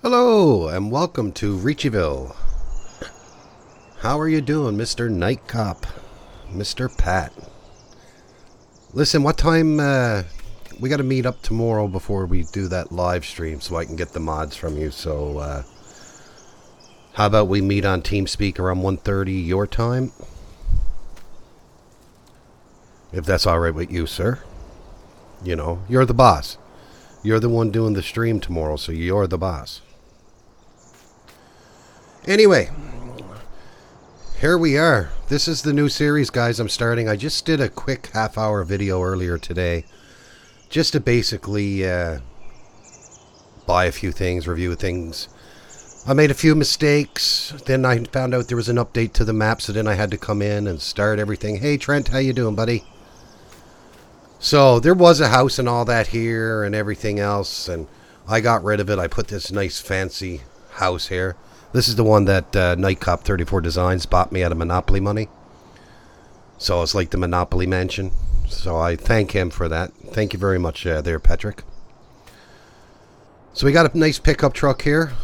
Hello and welcome to Ricciville. How are you doing, Mr. Night Cop? Mr. Pat? Listen, what time, we gotta meet up tomorrow before we do that live stream so I can get the mods from you, so, how about we meet on TeamSpeak around 1:30 your time? If that's alright with you, sir. You know, you're the boss. You're the one doing the stream tomorrow, so you're the boss. Anyway, here we are. This is the new series, guys, I'm starting. I just did a quick half-hour video earlier today just to basically buy a few things, review things. I made a few mistakes. Then I found out there was an update to the map, so then I had to come in and start everything. Hey, Trent, how you doing, buddy? So there was a house and all that here and everything else, and I got rid of it. I put this nice fancy house here. This is the one that Night Cop 34 Designs bought me out of Monopoly money. So it's like the Monopoly mansion. So I thank him for that. Thank you very much there, Patrick. So we got a nice pickup truck here,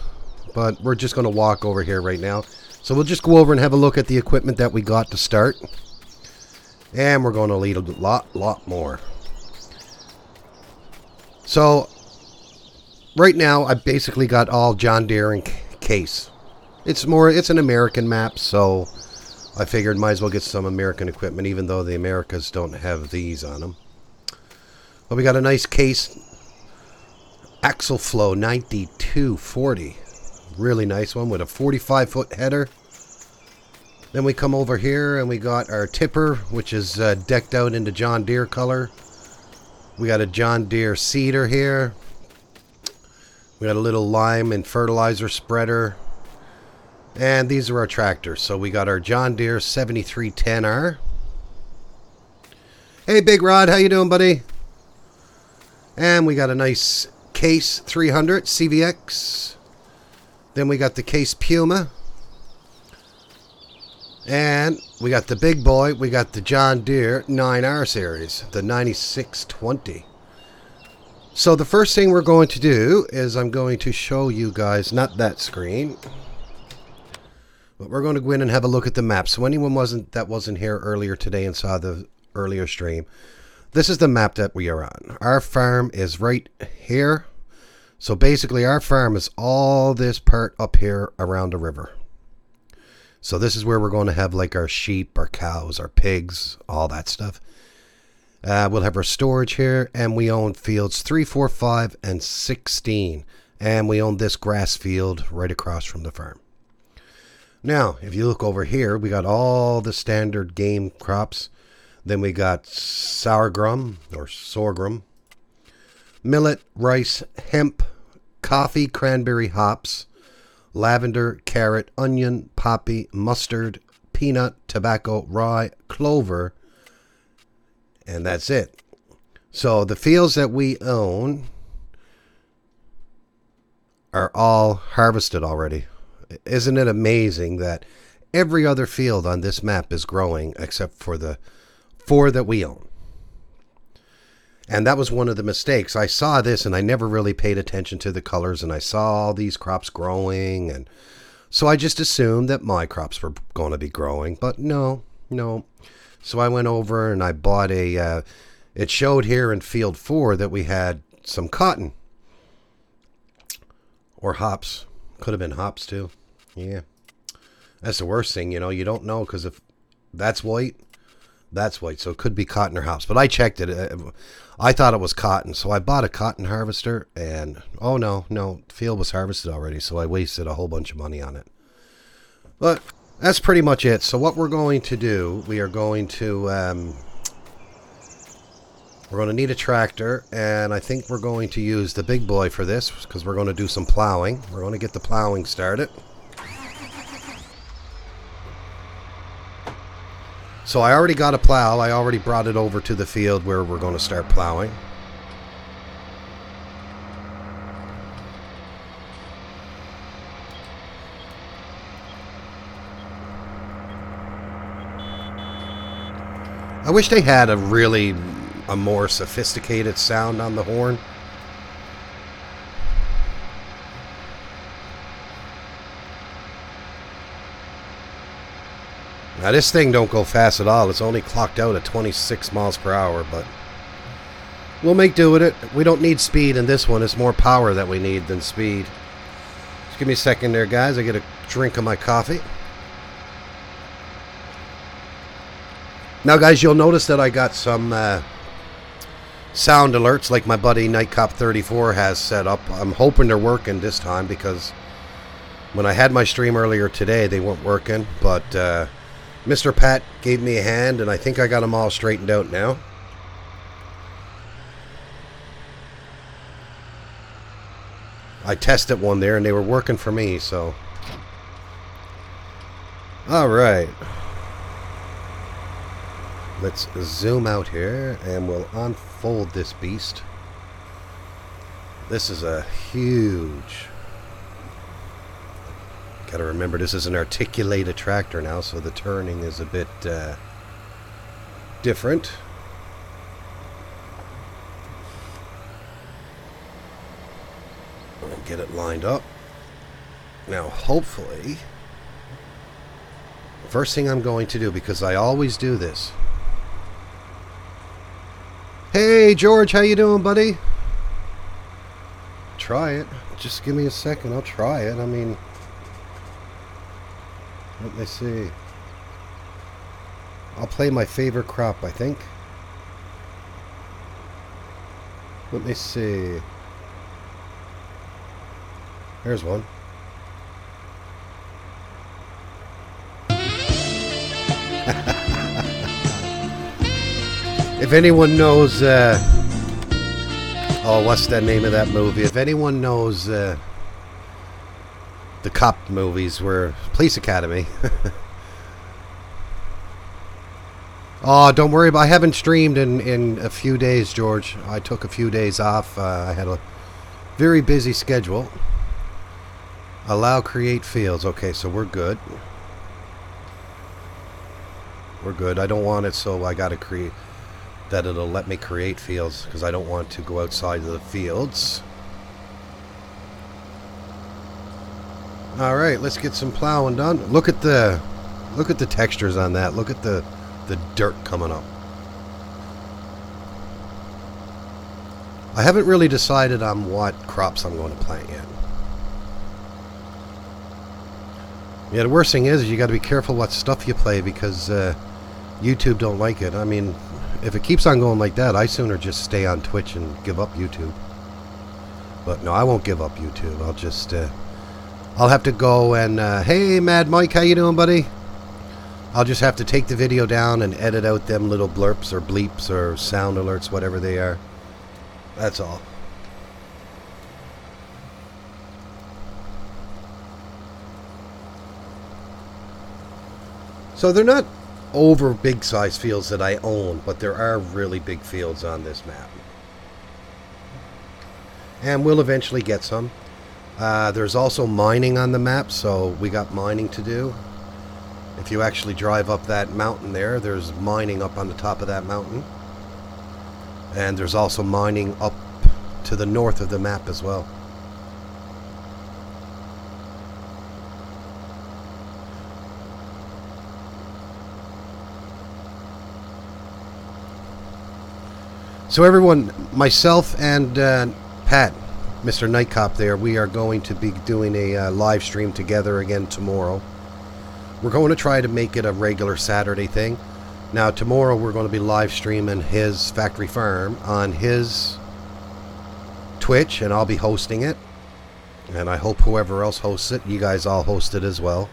but we're just going to walk over here right now. So we'll just go over and have a look at the equipment that we got to start. And we're going to lead a lot more. So right now I basically got all John Deere and Case. It's an American map, so I figured might as well get some American equipment, even though the Americas don't have these on them. But we got a nice Case Axle Flow 9240. Really nice one with a 45-foot header. Then we come over here and we got our tipper, which is decked out into John Deere color. We got a John Deere seeder here. We got a little lime and fertilizer spreader. And these are our tractors. So we got our John Deere 7310R. Hey, Big Rod, how you doing, buddy? And we got a nice Case 300 CVX. Then we got the Case Puma. And we got the big boy. We got the John Deere 9R series, the 9620. So the first thing we're going to do is I'm going to show you guys, not that screen, but we're going to go in and have a look at the map. So anyone that wasn't here earlier today and saw the earlier stream, this is the map that we are on. Our farm is right here. So basically our farm is all this part up here around the river. So this is where we're going to have like our sheep, our cows, our pigs, all that stuff. We'll have our storage here, and we own fields 3, 4, 5, and 16. And we own this grass field right across from the farm. Now, if you look over here, we got all the standard game crops. Then we got sorghum, millet, rice, hemp, coffee, cranberry, hops, lavender, carrot, onion, poppy, mustard, peanut, tobacco, rye, clover, and that's it. So the fields that we own are all harvested already. Isn't it amazing that every other field on this map is growing except for the 4 that we own? And that was one of the mistakes. I saw this and I never really paid attention to the colors, and I saw all these crops growing, and so I just assumed that my crops were going to be growing, but no. So I went over and I bought it showed here in field 4 that we had some cotton or hops. Could have been hops too. Yeah. That's the worst thing, you know. You don't know, because if that's white, that's white. So it could be cotton or hops. But I checked it. I thought it was cotton. So I bought a cotton harvester, and oh no, the field was harvested already. So I wasted a whole bunch of money on it. But that's pretty much it. So what we're going to do, we are going to need a tractor, and I think we're going to use the big boy for this because we're going to do some plowing. We're going to get the plowing started. So I already got a plow. I already brought it over to the field where we're going to start plowing. I wish they had a more sophisticated sound on the horn. Now this thing don't go fast at all. It's only clocked out at 26 miles per hour, but we'll make do with it. We don't need speed in this one. It's more power that we need than speed. Just give me a second there, guys. I get a drink of my coffee. Now, guys, you'll notice that I got some sound alerts like my buddy Nightcop34 has set up. I'm hoping they're working this time, because when I had my stream earlier today, they weren't working. But Mr. Pat gave me a hand, and I think I got them all straightened out now. I tested one there, and they were working for me, so. All right. Let's zoom out here, and we'll unfold this beast. This is a huge... Gotta remember, this is an articulated tractor now, so the turning is a bit different. I'll get it lined up. Now, hopefully, first thing I'm going to do, because I always do this. Hey, George, how you doing, buddy? Try it. Just give me a second. I'll try it. I mean, let me see. I'll play my favorite crop, I think. Let me see. There's one. If anyone knows, oh, what's the name of that movie? If anyone knows the cop movies, were Police Academy. Oh, don't worry about. I haven't streamed in a few days, George. I took a few days off. I had a very busy schedule. Allow create fields. Okay, so we're good. We're good. I don't want it, so I gotta create that it'll let me create fields, because I don't want to go outside of the fields. All right, let's get some plowing done. Look at the textures on that. Look at the dirt coming up. I haven't really decided on what crops I'm going to plant yet. Yeah, the worst thing is you got to be careful what stuff you play, because YouTube don't like it. I mean, if it keeps on going like that, I sooner just stay on Twitch and give up YouTube. But no, I won't give up YouTube. I'll just I'll have to go and hey, Mad Mike, how you doing, buddy? I'll just have to take the video down and edit out them little blurps or bleeps or sound alerts, whatever they are. That's all. So they're not over big size fields that I own, but there are really big fields on this map. And we'll eventually get some. There's also mining on the map, so we got mining to do. If you actually drive up that mountain there, there's mining up on the top of that mountain. And there's also mining up to the north of the map as well. So everyone, myself and Pat, Mr. Nightcop there, we are going to be doing a live stream together again tomorrow. We're going to try to make it a regular Saturday thing. Now tomorrow we're going to be live streaming his factory farm on his Twitch, and I'll be hosting it. And I hope whoever else hosts it, you guys all host it as well.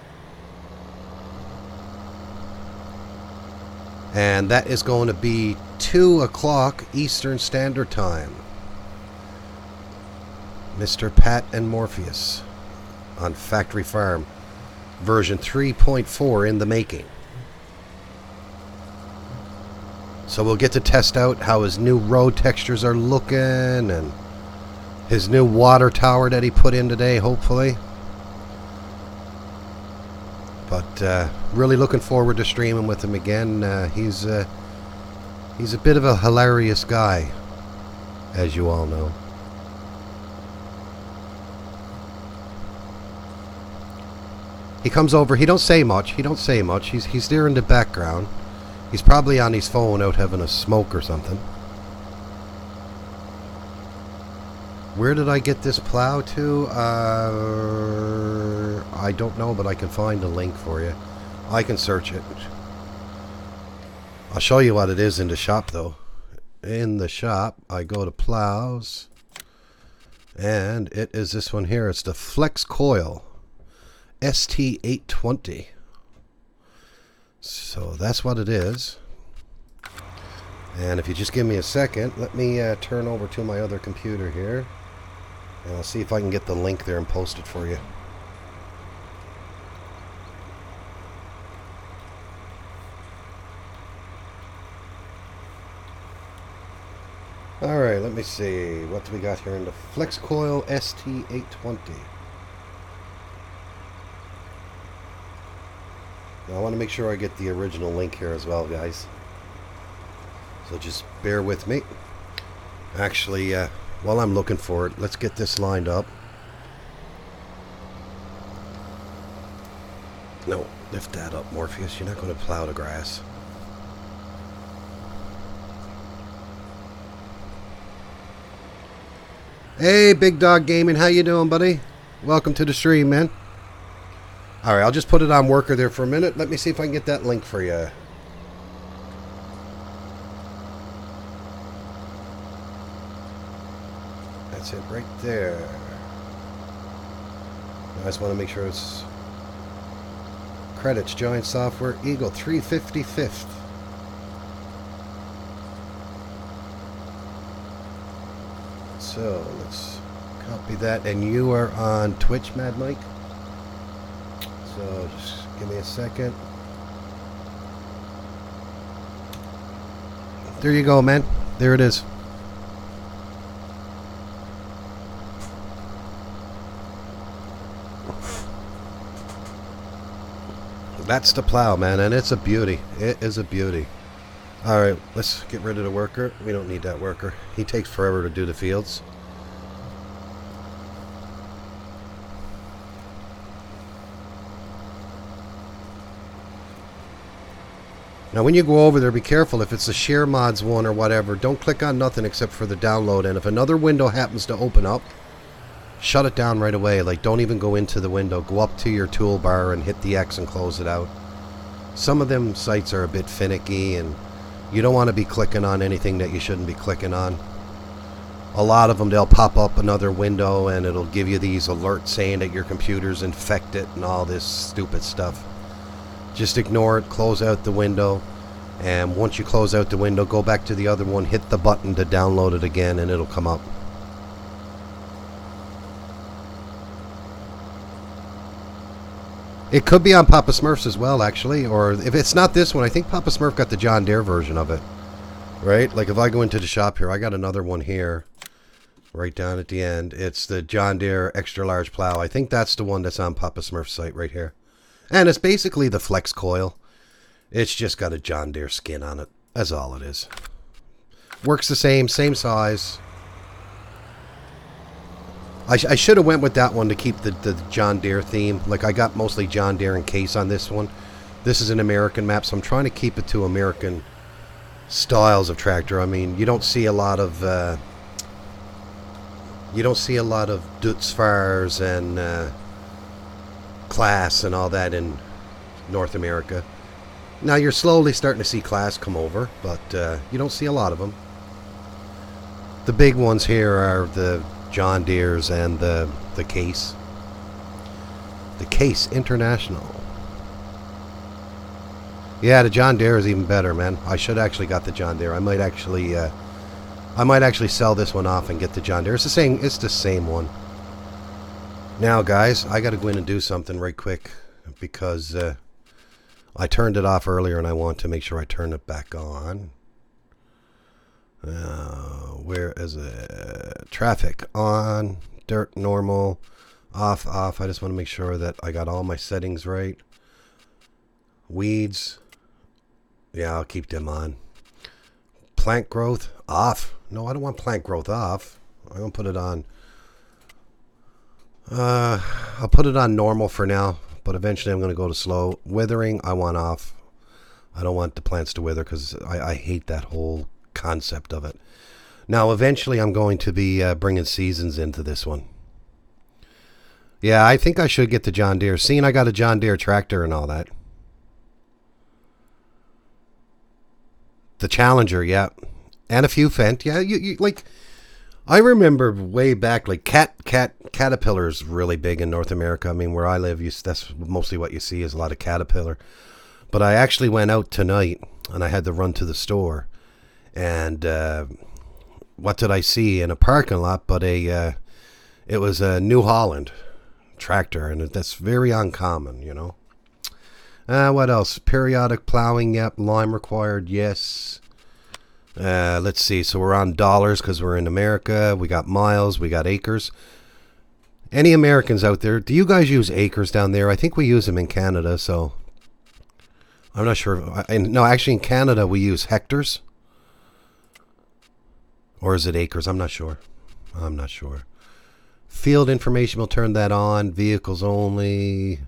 And that is going to be 2 o'clock Eastern Standard Time. Mr. Pat and Morpheus on Factory Farm. Version 3.4 in the making. So we'll get to test out how his new road textures are looking, and his new water tower that he put in today, hopefully. But really looking forward to streaming with him again. He's a bit of a hilarious guy, as you all know. He comes over. He don't say much. He don't say much. He's there in the background. He's probably on his phone out having a smoke or something. Where did I get this plow to? I don't know, but I can find a link for you. I can search it. I'll show you what it is in the shop, though. In the shop, I go to plows, and it is this one here. It's the Flex Coil ST820. So that's what it is. And if you just give me a second, let me turn over to my other computer here. And I'll see if I can get the link there and post it for you. Alright, let me see. What do we got here in the Flex Coil ST820? Now I want to make sure I get the original link here as well, guys. So just bear with me. Actually, while I'm looking for it, let's get this lined up. No, lift that up, Morpheus. You're not going to plow the grass. Hey, Big Dog Gaming. How you doing, buddy? Welcome to the stream, man. Alright, I'll just put it on worker there for a minute. Let me see if I can get that link for you. That's it right there. I just want to make sure it's credits, Giant Software, Eagle 355th. So let's copy that. And you are on Twitch, Mad Mike? So just give me a second. There you go, man. There it is. That's the plow, man, and it's a beauty. It is a beauty. Alright, let's get rid of the worker. We don't need that worker. He takes forever to do the fields. Now when you go over there, be careful. If it's a share mods one or whatever, don't click on nothing except for the download. And if another window happens to open up, shut it down right away. Like, don't even go into the window. Go up to your toolbar and hit the X and close it out. Some of them sites are a bit finicky, and you don't want to be clicking on anything that you shouldn't be clicking on. A lot of them, they'll pop up another window and it'll give you these alerts saying that your computer's infected and all this stupid stuff. Just ignore it, close out the window, and once you close out the window, go back to the other one, hit the button to download it again, and it'll come up. It could be on Papa Smurf's as well, actually, or if it's not this one, I think Papa Smurf got the John Deere version of it, right? Like if I go into the shop here, I got another one here, right down at the end. It's the John Deere extra large plow. I think that's the one that's on Papa Smurf's site right here. And it's basically the Flex Coil. It's just got a John Deere skin on it. That's all it is. Works the same size. I should have went with that one to keep the John Deere theme. Like, I got mostly John Deere and Case on this one. This is an American map, so I'm trying to keep it to American styles of tractor. I mean, you don't see a lot of Dutzfars and Class and all that in North America. Now you're slowly starting to see Class come over, but you don't see a lot of them. The big ones here are the John Deere's and the Case. The Case International. Yeah, the John Deere is even better, man. I should actually got the John Deere. I might actually sell this one off and get the John Deere. It's the same one. Now, guys, I got to go in and do something right quick because I turned it off earlier and I want to make sure I turn it back on. Where is it? Traffic on, dirt normal, off. I just want to make sure that I got all my settings right. Weeds, yeah, I'll keep them on. Plant growth off. No, I don't want plant growth off. I'm gonna put it on. I'll put it on normal for now. but eventually I'm going to go to slow. Withering, I want off. I don't want the plants to wither because I hate that whole concept of it. Now, eventually I'm going to be bringing seasons into this one. Yeah, I think I should get the John Deere. Seeing I got a John Deere tractor and all that. The Challenger, yeah. And a few Fendt. Yeah, you like... I remember way back, like Caterpillar's really big in North America. I mean, where I live, that's mostly what you see is a lot of Caterpillar. But I actually went out tonight, and I had to run to the store. And what did I see in a parking lot? But it was a New Holland tractor, and that's very uncommon, you know. What else? Periodic plowing, yep. Lime required, yes. Let's see. So we're on dollars because we're in America. We got miles. We got acres. Any Americans out there? Do you guys use acres down there? I think we use them in Canada, so I'm not sure. No, actually in Canada we use hectares. Or is it acres? I'm not sure. I'm not sure. Field information, we'll turn that on. Vehicles only.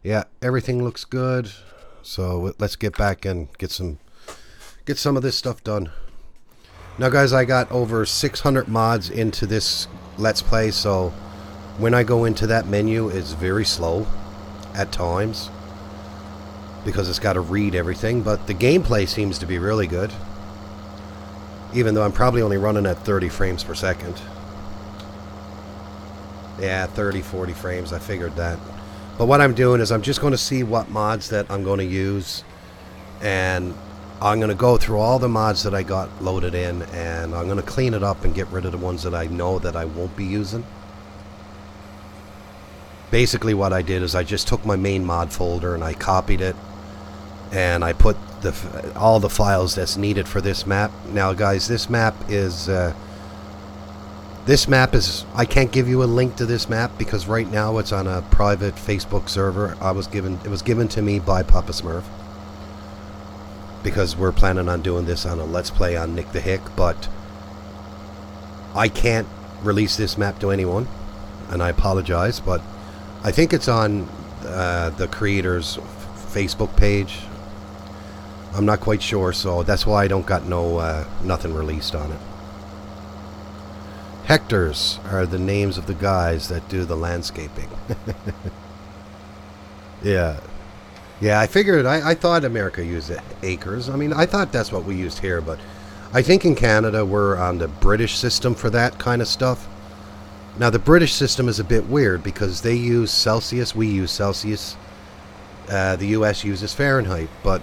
Yeah, everything looks good. So let's get back and get some of this stuff done. Now guys, I got over 600 mods into this Let's Play, so when I go into that menu, it's very slow at times because it's got to read everything, but the gameplay seems to be really good, even though I'm probably only running at 30 frames per second. Yeah, 30, 40 frames, I figured that. But what I'm doing is I'm just going to see what mods that I'm going to use, and I'm going to go through all the mods that I got loaded in, and I'm going to clean it up and get rid of the ones that I know that I won't be using. Basically what I did is I just took my main mod folder and I copied it, and I put all the files that's needed for this map. Now guys, this map is I can't give you a link to this map because right now it's on a private Facebook server. It was given to me by Papa Smurf, because we're planning on doing this on a Let's Play on Nick the Hick, but I can't release this map to anyone, and I apologize, but I think it's on the creator's Facebook page. I'm not quite sure, so that's why I don't got nothing released on it. Hectares are the names of the guys that do the landscaping. Yeah. Yeah, I figured, I thought America used acres. I mean, I thought that's what we used here, but I think in Canada we're on the British system for that kind of stuff. Now, the British system is a bit weird because they use Celsius, we use Celsius, the US uses Fahrenheit, but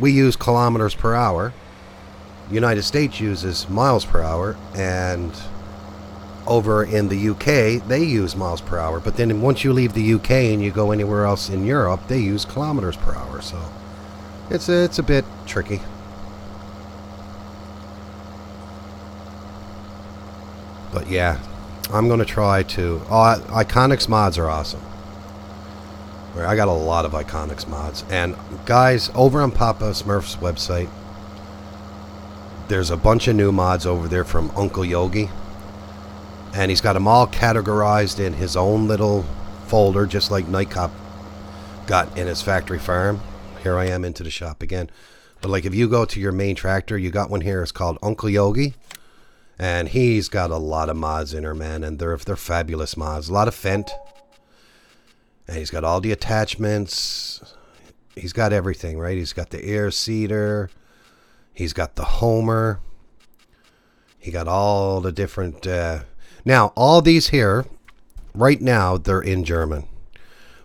we use kilometers per hour. The United States uses miles per hour, and over in the UK, they use miles per hour. But then once you leave the UK and you go anywhere else in Europe, they use kilometers per hour. So it's a bit tricky. But yeah, I'm going to try to... Iconics mods are awesome. I got a lot of Iconics mods. And guys, over on Papa Smurf's website, there's a bunch of new mods over there from Uncle Yogi. And he's got them all categorized in his own little folder, just like Nightcop got in his factory farm. Here I am into the shop again. But like if you go to your main tractor, you got one here. It's called Uncle Yogi. And he's got a lot of mods in there, man. And they're fabulous mods. A lot of Fendt. And he's got all the attachments. He's got everything, right? He's got the air seeder. He's got the Homer. He got all the different... Now, all these here, right now, they're in German.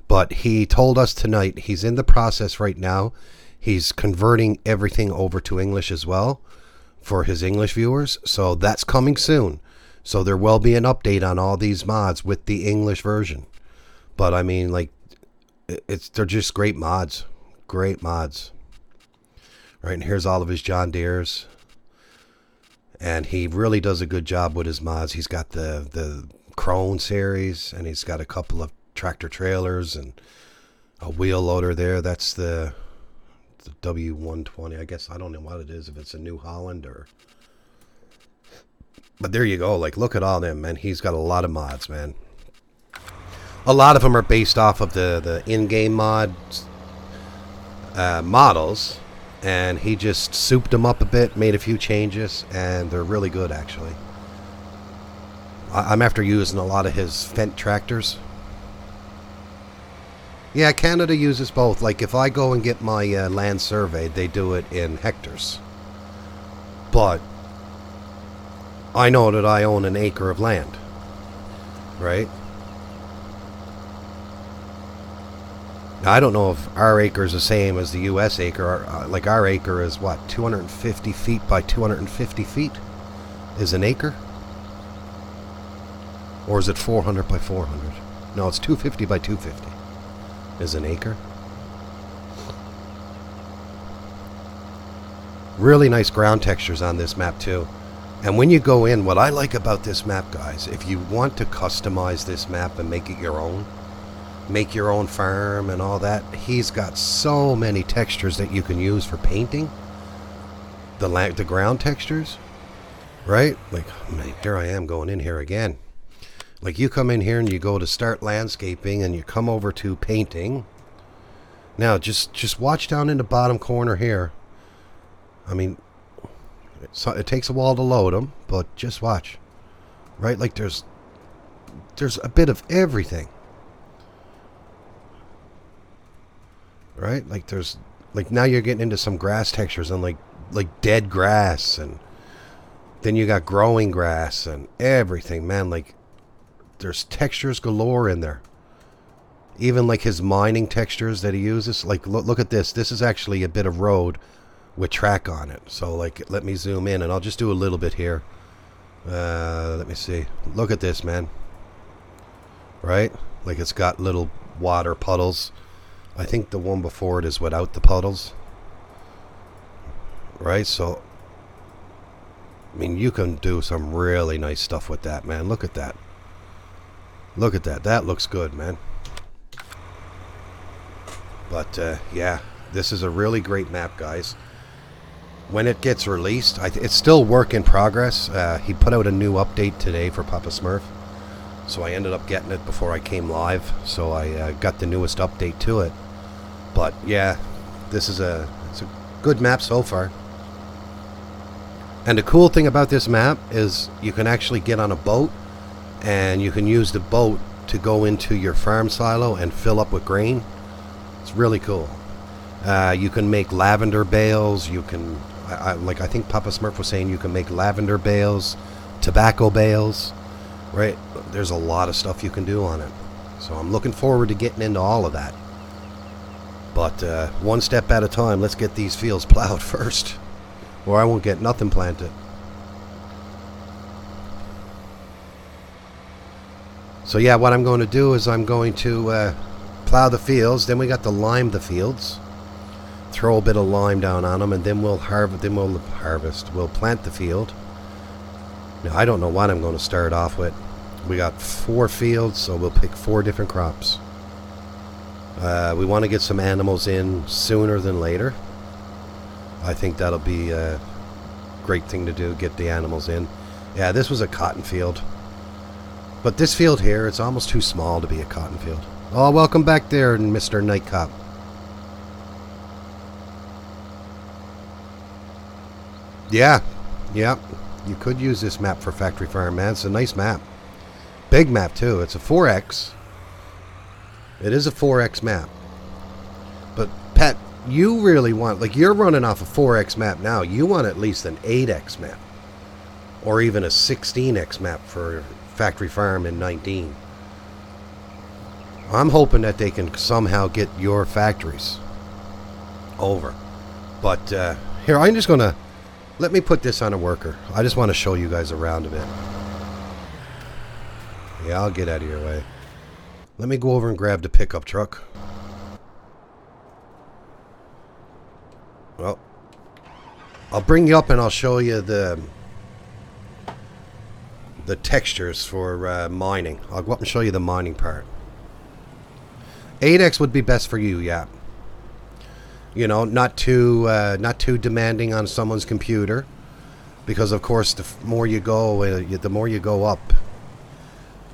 But he told us tonight, he's in the process right now. He's converting everything over to English as well for his English viewers. So that's coming soon. So there will be an update on all these mods with the English version. But I mean, like, they're just great mods. Great mods. Right, and here's all of his John Deeres. And he really does a good job with his mods. He's got the Crone series, and he's got a couple of tractor trailers and a wheel loader there. That's the W120. I guess I don't know what it is, if it's a New Holland or... But there you go. Like, look at all them, man. He's got a lot of mods, man. A lot of them are based off of the in-game models, and he just souped them up a bit, made a few changes, and they're really good actually. I'm after using a lot of his Fendt tractors. Yeah, Canada uses both. Like if I go and get my land surveyed, they do it in hectares. But I know that I own an acre of land, right? Now, I don't know if our acre is the same as the U.S. acre. Like our acre is what, 250 feet by 250 feet is an acre? Or is it 400 by 400? No, it's 250 by 250 is an acre. Really nice ground textures on this map too. And when you go in, what I like about this map, guys, if you want to customize this map and make it your own, make your own farm and all that, he's got so many textures that you can use for painting. The ground textures, right? Like, here I am going in here again. Like you come in here and you go to start landscaping and you come over to painting. Now just watch down in the bottom corner here. I mean, it takes a while to load them, but just watch. Right? Like there's a bit of everything. Right? Like there's, like now you're getting into some grass textures and like dead grass, and then you got growing grass and everything, man. Like there's textures galore in there. Even like his mining textures that he uses. Like look at this. This is actually a bit of road with track on it. So like, let me zoom in and I'll just do a little bit here. Let me see. Look at this, man. Right? Like it's got little water puddles. I think the one before it is without the puddles. Right? So, I mean, you can do some really nice stuff with that, man. Look at that. Look at that. That looks good, man. But, yeah, this is a really great map, guys. When it gets released, it's still work in progress. He put out a new update today for Papa Smurf. So I ended up getting it before I came live. So I got the newest update to it. But, yeah, it's a good map so far. And the cool thing about this map is you can actually get on a boat, and you can use the boat to go into your farm silo and fill up with grain. It's really cool. You can make lavender bales. You can, like I think Papa Smurf was saying, you can make lavender bales, tobacco bales, right? There's a lot of stuff you can do on it. So I'm looking forward to getting into all of that. But one step at a time, let's get these fields plowed first, or I won't get nothing planted. So yeah, what I'm going to do is I'm going to plow the fields, then we got to lime the fields, throw a bit of lime down on them, and then we'll harvest. We'll plant the field. Now I don't know what I'm going to start off with. We got 4 fields, so we'll pick 4 different crops. We want to get some animals in sooner than later. I think that'll be a great thing to do, get the animals in. Yeah, this was a cotton field. But this field here, it's almost too small to be a cotton field. Oh, welcome back there, Mr. Night Cop. Yeah, you could use this map for factory farm, man. It's a nice map. Big map, too. It's a 4X. It is a 4X map. But, Pat, you really want, like, you're running off a 4X map now. You want at least an 8X map. Or even a 16X map for factory farm in 19. I'm hoping that they can somehow get your factories over. But, here, I'm just going to, let me put this on a worker. I just want to show you guys around a bit. Yeah, I'll get out of your way. Let me go over and grab the pickup truck. Well, I'll bring you up and I'll show you the textures for mining. I'll go up and show you the mining part. 8X would be best for you, yeah. You know, not too demanding on someone's computer, because of course the more you go up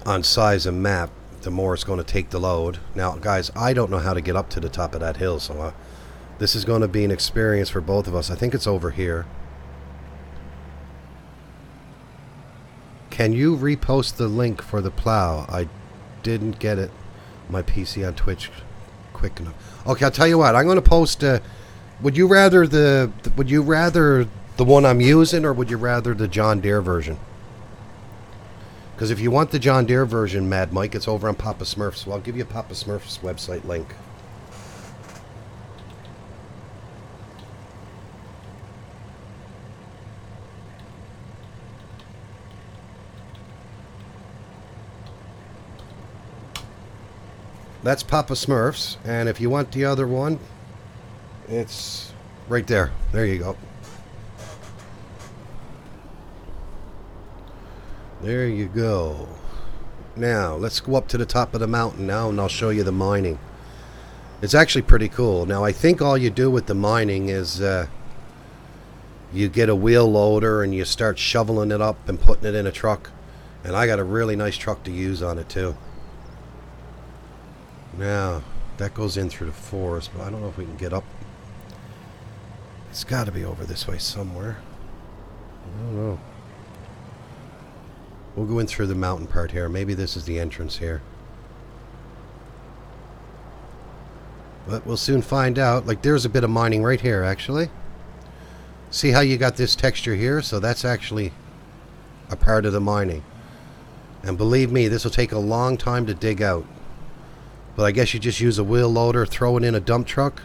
on size of map, the more it's going to take the load. Now, guys, I don't know how to get up to the top of that hill, so this is going to be an experience for both of us. I think it's over here. Can you repost the link for the plow? I didn't get it. My PC on Twitch quick enough. Okay, I'll tell you what. I'm going to post. Would you rather the one I'm using, or would you rather the John Deere version? Because if you want the John Deere version, Mad Mike, it's over on Papa Smurf's. So I'll give you Papa Smurf's website link. That's Papa Smurf's, and if you want the other one, it's right there. There you go. There you go. Now, let's go up to the top of the mountain now, and I'll show you the mining. It's actually pretty cool. Now, I think all you do with the mining is you get a wheel loader and you start shoveling it up and putting it in a truck. And I got a really nice truck to use on it, too. Now, that goes in through the forest, but I don't know if we can get up. It's got to be over this way somewhere. I don't know. We'll go in through the mountain part here. Maybe this is the entrance here. But we'll soon find out. Like, there's a bit of mining right here, actually. See how you got this texture here? So that's actually a part of the mining. And believe me, this will take a long time to dig out. But I guess you just use a wheel loader, throw it in a dump truck.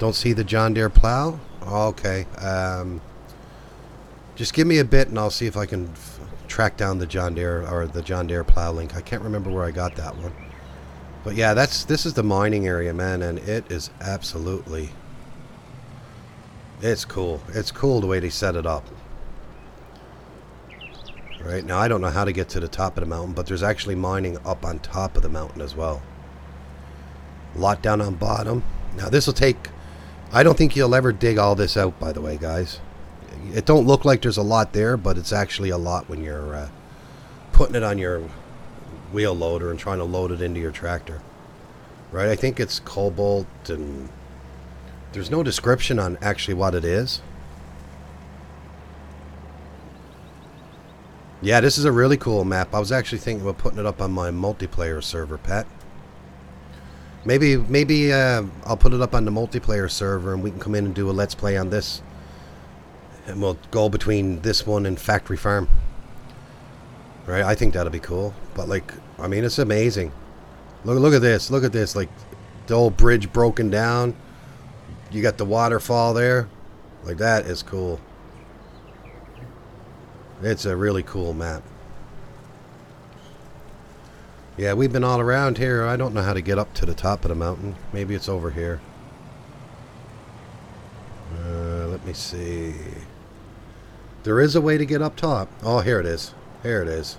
Don't see the John Deere plow? Okay. Just give me a bit and I'll see if I can track down the John Deere or the John Deere plow link. I can't remember where I got that one. But yeah, this is the mining area, man, and it is absolutely... It's cool. It's cool the way they set it up. Right, now I don't know how to get to the top of the mountain, but there's actually mining up on top of the mountain as well. A lot down on bottom. Now this will take... I don't think you'll ever dig all this out, by the way, guys. It don't look like there's a lot there, but it's actually a lot when you're putting it on your wheel loader and trying to load it into your tractor. Right, I think it's cobalt, and there's no description on actually what it is. Yeah, this is a really cool map. I was actually thinking about putting it up on my multiplayer server, Pat. Maybe I'll put it up on the multiplayer server and we can come in and do a let's play on this. And we'll go between this one and Factory Farm. Right, I think that'll be cool. But like, I mean, it's amazing. Look at this. Look at this. Like, the old bridge broken down. You got the waterfall there. Like, that is cool. It's a really cool map. Yeah, we've been all around here. I don't know how to get up to the top of the mountain. Maybe it's over here. Let me see. There is a way to get up top. Oh, here it is. Here it is.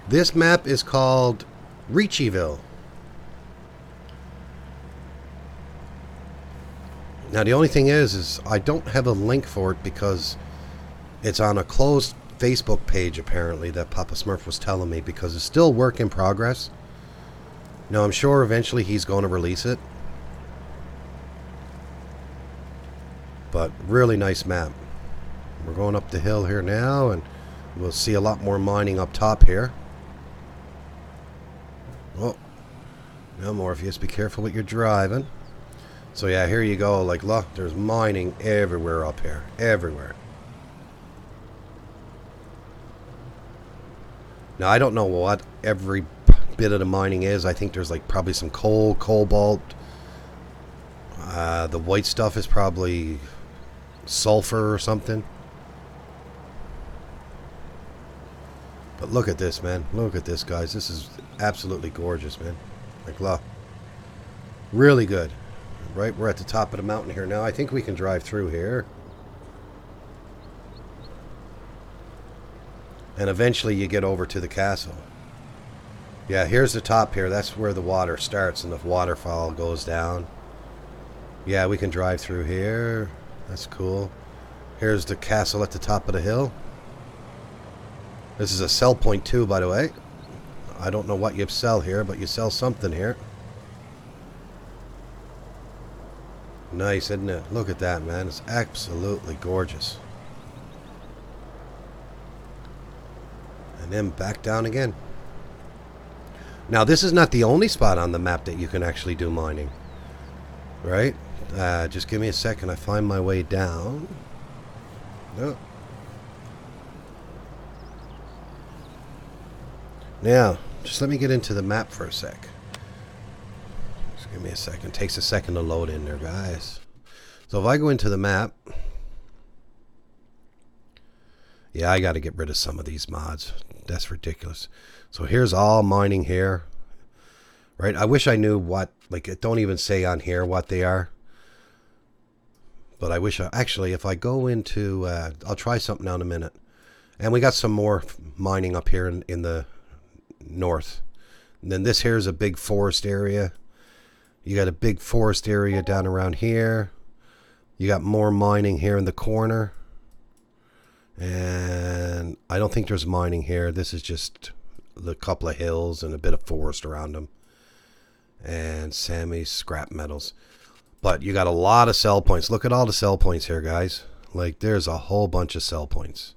This map is called Ricciville. Now the only thing is I don't have a link for it because it's on a closed Facebook page apparently that Papa Smurf was telling me, because it's still work in progress. Now I'm sure eventually he's going to release it. But really nice map. We're going up the hill here now and we'll see a lot more mining up top here. Oh, now Morpheus, be careful what you're driving. So yeah, here you go. Like, look, there's mining everywhere up here. Everywhere. Now, I don't know what every bit of the mining is. I think there's like probably some coal, cobalt. The white stuff is probably sulfur or something. But look at this, man. Look at this, guys. This is absolutely gorgeous, man. Like, look. Really good. Right, we're at the top of the mountain here now. I think we can drive through here. And eventually you get over to the castle. Yeah, here's the top here. That's where the water starts and the waterfall goes down. Yeah, we can drive through here. That's cool. Here's the castle at the top of the hill. This is a sell point too, by the way. I don't know what you sell here, but you sell something here. Nice, isn't it? Look at that, man. It's absolutely gorgeous. And then back down again. Now, this is not the only spot on the map that you can actually do mining. Right? Just give me a second. I find my way down. No. Now, just let me get into the map for a sec. Just give me a second. It takes a second to load in there, guys. So if I go into the map... Yeah, I got to get rid of some of these mods. That's ridiculous. So here's all mining here. Right? I wish I knew what... Like, it don't even say on here what they are. But I wish I... Actually, if I go into... I'll try something now in a minute. And we got some more mining up here in the north. And then this here is a big forest area. You got a big forest area down around here. You got more mining here in the corner. And I don't think there's mining here. This is just a couple of hills and a bit of forest around them. And Sammy's scrap metals. But you got a lot of sell points. Look at all the sell points here, guys. Like, there's a whole bunch of sell points.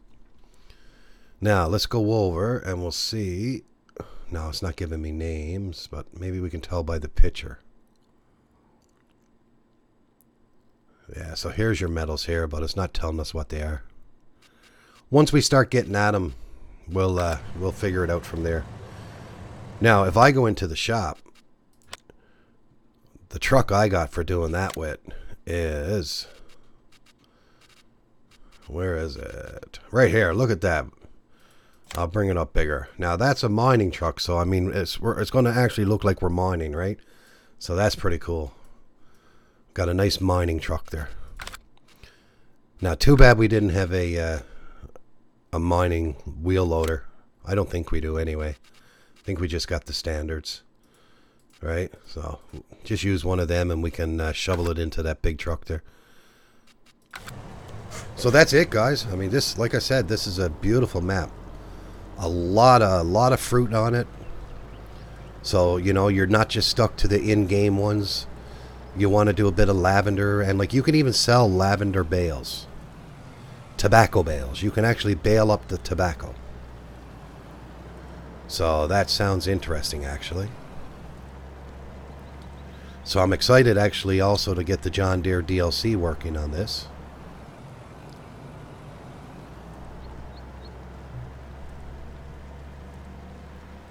Now, let's go over and we'll see. No, it's not giving me names, but maybe we can tell by the picture. Yeah, so here's your metals here, but it's not telling us what they are. Once we start getting at them, we'll figure it out from there. Now, if I go into the shop, the truck I got for doing that with is... Where is it? Right here. Look at that. I'll bring it up bigger. Now, that's a mining truck, so I mean, it's going to actually look like we're mining, right? So that's pretty cool. Got a nice mining truck there. Now, too bad we didn't have a mining wheel loader. I don't think we do anyway. I think we just got the standards, right? So just use one of them and we can shovel it into that big truck there. So that's it, guys. I mean, this, like I said, this is a beautiful map. A lot of fruit on it. So, you know, you're not just stuck to the in-game ones. You want to do a bit of lavender, and like you can even sell lavender bales. Tobacco bales. You can actually bale up the tobacco. So that sounds interesting, actually. So I'm excited, actually, also to get the John Deere DLC working on this.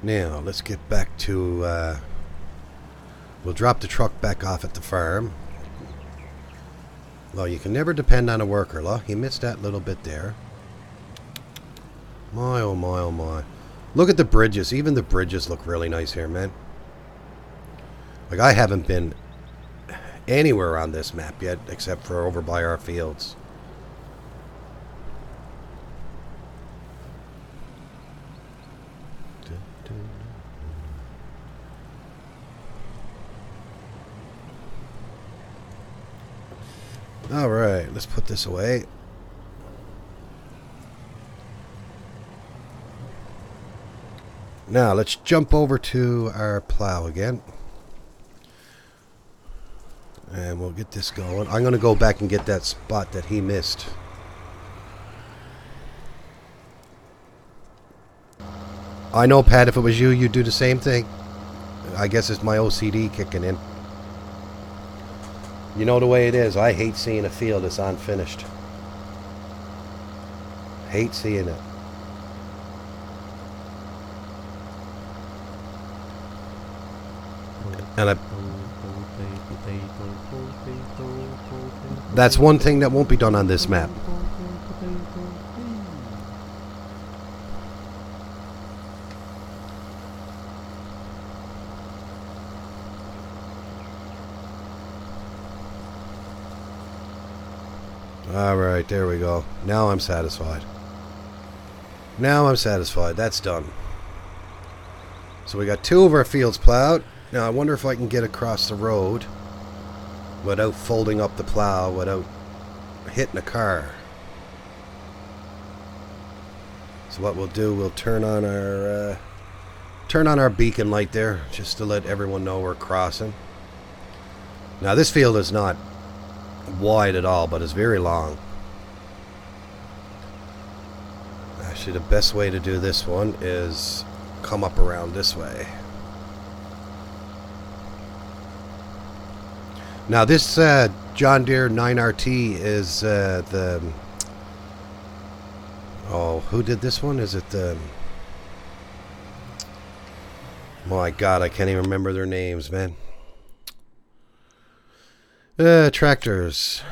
Now, let's get back to... we'll drop the truck back off at the farm. Well, you can never depend on a worker, Law. He missed that little bit there. My, oh my, oh my. Look at the bridges. Even the bridges look really nice here, man. Like, I haven't been anywhere on this map yet, except for over by our fields. Alright, let's put this away. Now, let's jump over to our plow again. And we'll get this going. I'm going to go back and get that spot that he missed. I know, Pat, if it was you, you'd do the same thing. I guess it's my OCD kicking in. You know the way it is. I hate seeing a field that's unfinished. Hate seeing it. And that's one thing that won't be done on this map. Alright, there we go. Now I'm satisfied. Now I'm satisfied. That's done. So we got 2 of our fields plowed. Now I wonder if I can get across the road without folding up the plow, without hitting a car. So what we'll do, we'll turn on our beacon light there, just to let everyone know we're crossing. Now this field is not wide at all, but it's very long. Actually, the best way to do this one is come up around this way. Now this John Deere 9RT is the... Oh, who did this one? Is it the... My God, I can't even remember their names, man. Tractors.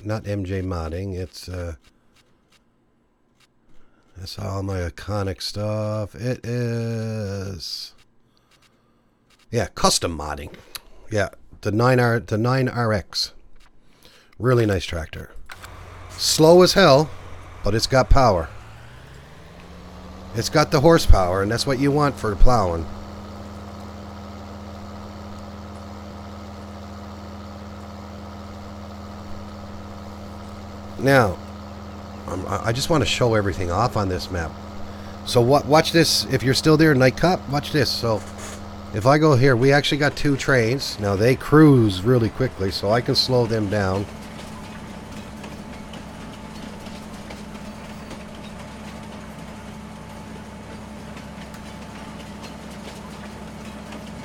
Not MJ Modding, it's all my iconic stuff. It is... Yeah, custom modding. Yeah, the 9RX. Really nice tractor. Slow as hell, but it's got power. It's got the horsepower, and that's what you want for plowing. Now, I just want to show everything off on this map. So watch this. If you're still there, Night Cop, watch this. So if I go here, we actually got two trains. Now they cruise really quickly, so I can slow them down.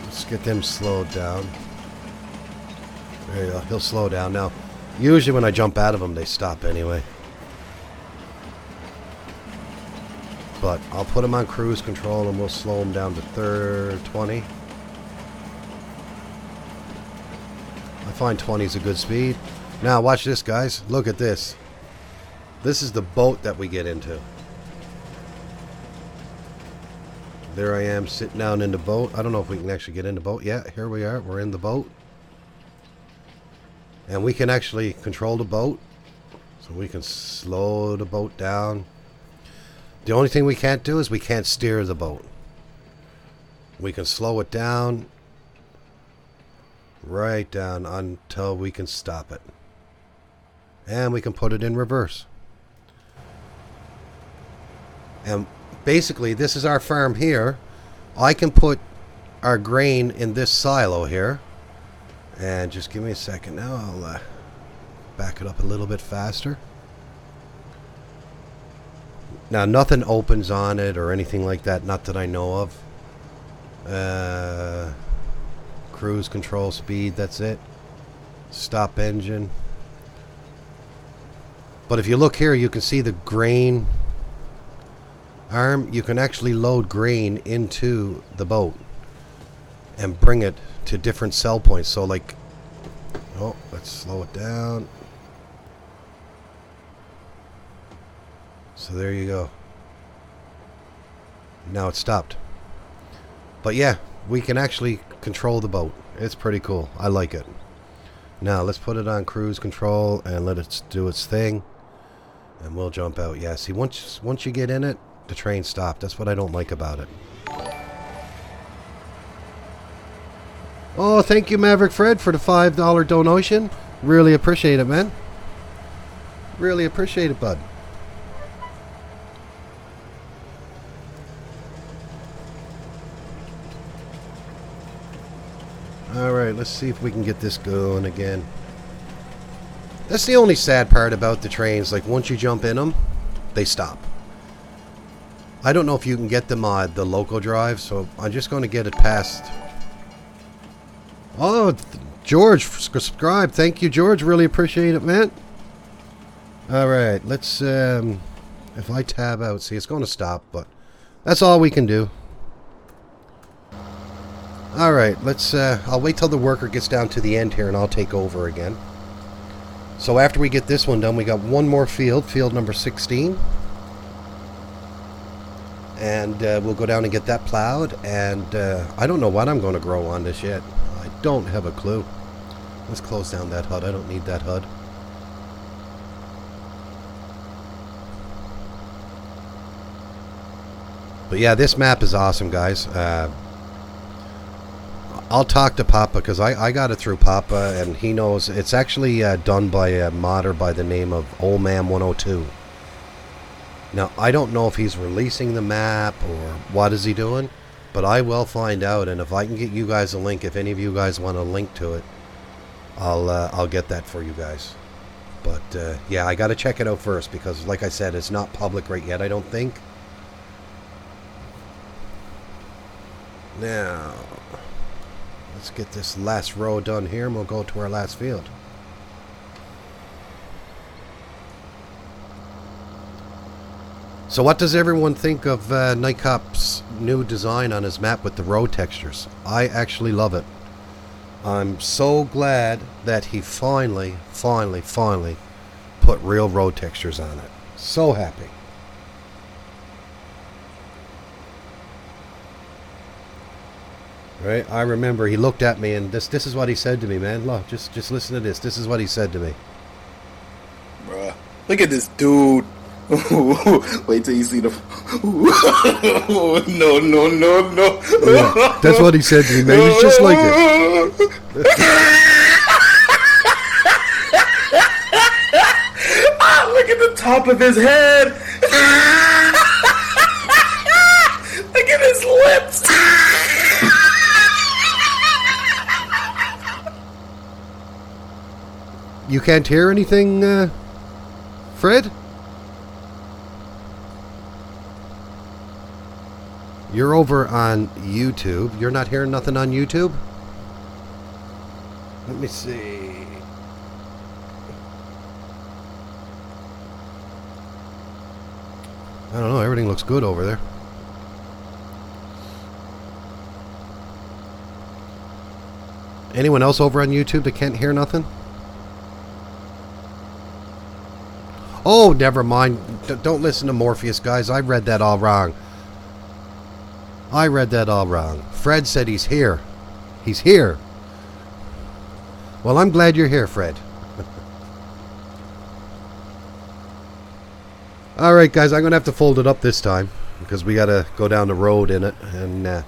Let's get them slowed down. There you go. He'll slow down. Now, usually when I jump out of them, they stop anyway. But I'll put them on cruise control and we'll slow them down to 20. I find 20 is a good speed. Now watch this, guys. Look at this. This is the boat that we get into. There I am sitting down in the boat. I don't know if we can actually get in the boat. Yeah, here we are. We're in the boat. And we can actually control the boat. So we can slow the boat down. The only thing we can't do is we can't steer the boat. We can slow it down. Right down until we can stop it. And we can put it in reverse. And basically this is our farm here. I can put our grain in this silo here. And just give me a second now. I'll back it up a little bit faster. Now nothing opens on it or anything like that. Not that I know of. Cruise control speed, that's it. Stop engine. But if you look here, you can see the grain arm. You can actually load grain into the boat and bring it to different sell points. So like, oh, let's slow it down. So there you go. Now it's stopped. But yeah, we can actually control the boat. It's pretty cool. I like it. Now let's put it on cruise control and let it do its thing. And we'll jump out. Yeah, see, once you get in it, the train stopped. That's what I don't like about it. Oh, thank you, Maverick Fred, for the $5 donation. Really appreciate it, man. Really appreciate it, bud. Alright, let's see if we can get this going again. That's the only sad part about the trains. Like, once you jump in them, they stop. I don't know if you can get them on the local drive, so I'm just going to get it past. Oh, George subscribed. Thank you, George. Really appreciate it, man. Alright, let's, if I tab out, see, it's going to stop, but that's all we can do. Alright, let's, I'll wait till the worker gets down to the end here and I'll take over again. So after we get this one done, we got one more field, field number 16. And we'll go down and get that plowed. And I don't know what I'm going to grow on this yet. I don't have a clue. Let's close down that HUD. I don't need that HUD. But yeah, this map is awesome, guys. I'll talk to Papa because I got it through Papa and he knows. It's actually done by a modder by the name of Old Man 102. Now, I don't know if he's releasing the map or what is he doing, but I will find out, and if I can get you guys a link, if any of you guys want a link to it, I'll get that for you guys. But yeah, I got to check it out first because, like I said, it's not public right yet, I don't think. Now, let's get this last row done here and we'll go to our last field. So what does everyone think of Nightcop's new design on his map with the road textures? I actually love it. I'm so glad that he finally put real road textures on it. So happy. Right? I remember he looked at me and this is what he said to me, man. Look, just listen to this. This is what he said to me. Bruh, look at this dude. Wait till you see the. No. Yeah, that's what he said to me, man. He's just like it. Look at the top of his head. Look at his lips. You can't hear anything, Fred? You're over on YouTube. You're not hearing nothing on YouTube? Let me see. I don't know. Everything looks good over there. Anyone else over on YouTube that can't hear nothing? Oh, never mind. Don't listen to Morpheus, guys. I read that all wrong. Fred said he's here. He's here. Well, I'm glad you're here, Fred. Alright, guys. I'm going to have to fold it up this time because we got to go down the road in it. And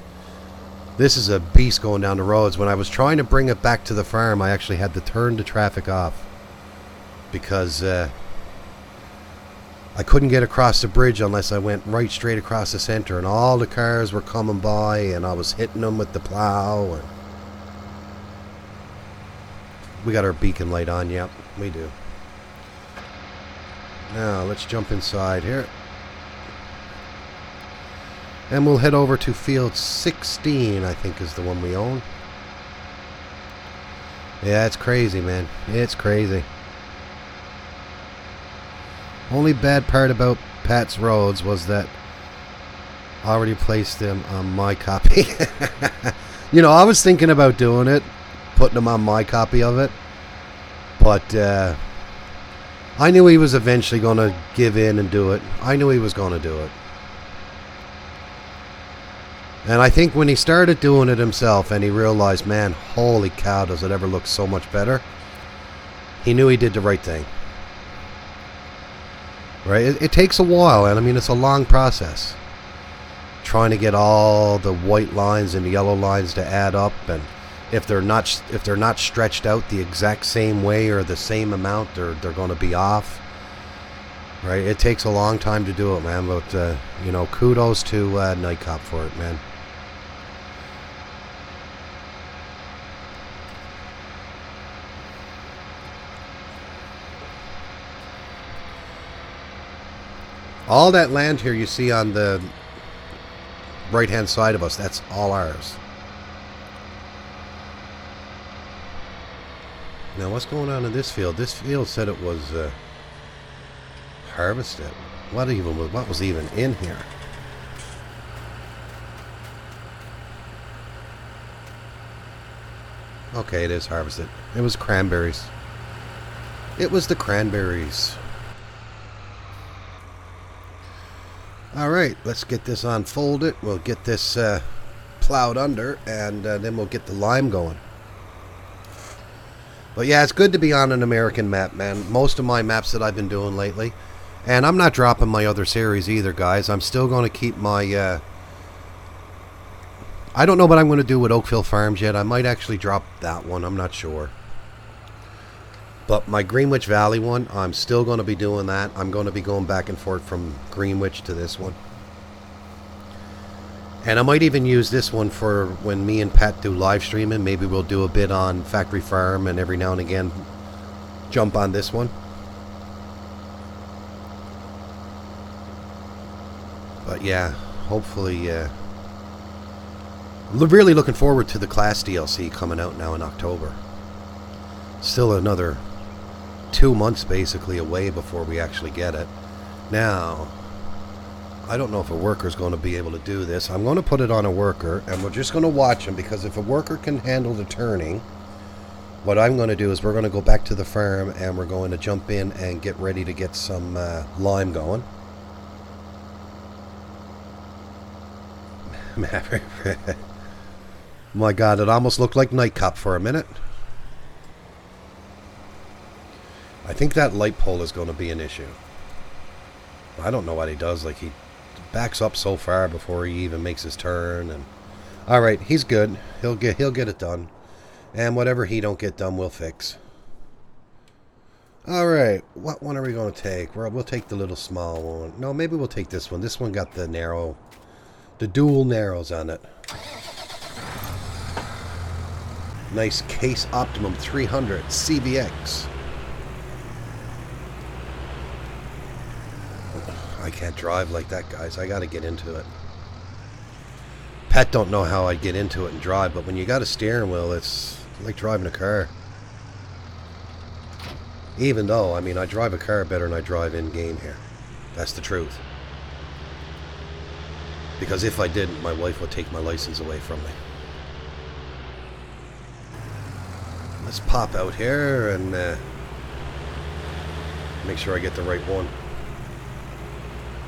this is a beast going down the roads. When I was trying to bring it back to the farm, I actually had to turn the traffic off because I couldn't get across the bridge unless I went right straight across the center, and all the cars were coming by and I was hitting them with the plow. And we got our beacon light on. Yep, we do. Now let's jump inside here and we'll head over to field 16. I think is the one we own. Yeah, it's crazy, man. It's crazy. Only bad part about Pat's roads was that I already placed them on my copy. You know, I was thinking about doing it, putting them on my copy of it, but I knew he was eventually going to give in and do it. I knew he was going to do it. And I think when he started doing it himself and he realized, man, holy cow, does it ever look so much better? He knew he did the right thing. Right? It takes a while, and I mean, it's a long process. Trying to get all the white lines and the yellow lines to add up, and if they're not stretched out the exact same way or the same amount, they're going to be off. Right? It takes a long time to do it, man. But you know, kudos to Nightcop for it, man. All that land here you see on the right-hand side of us, that's all ours. Now, what's going on in this field? This field said it was harvested. What was even in here? Okay, it is harvested. It was cranberries. It was the cranberries. Alright, let's get this unfolded. We'll get this plowed under, and then we'll get the lime going. But yeah, it's good to be on an American map, man. Most of my maps that I've been doing lately. And I'm not dropping my other series either, guys. I'm still going to keep my... I don't know what I'm going to do with Oakville Farms yet. I might actually drop that one. I'm not sure. But my Greenwich Valley one, I'm still going to be doing that. I'm going to be going back and forth from Greenwich to this one. And I might even use this one for when me and Pat do live streaming. Maybe we'll do a bit on Factory Farm and every now and again jump on this one. But yeah, hopefully, really looking forward to the Class DLC coming out now in October. Still another 2 months basically away before we actually get it. Now, I don't know if a worker's going to be able to do this. I'm going to put it on a worker, and we're just going to watch him, because if a worker can handle the turning, what I'm going to do is we're going to go back to the farm, and we're going to jump in and get ready to get some lime going. My God, it almost looked like Nightcap for a minute. I think that light pole is going to be an issue. I don't know what he does. Like, he backs up so far before he even makes his turn. And all right, he's good. He'll get it done. And whatever he don't get done, we'll fix. All right, what one are we going to take? We'll take the little small one. No, maybe we'll take this one. This one got the narrow, the dual narrows on it. Nice Case Optimum 300 CVX. I can't drive like that, guys. I got to get into it. Pat don't know how I'd get into it and drive, but when you got a steering wheel, it's like driving a car. Even though, I mean, I drive a car better than I drive in-game here. That's the truth. Because if I didn't, my wife would take my license away from me. Let's pop out here and make sure I get the right one.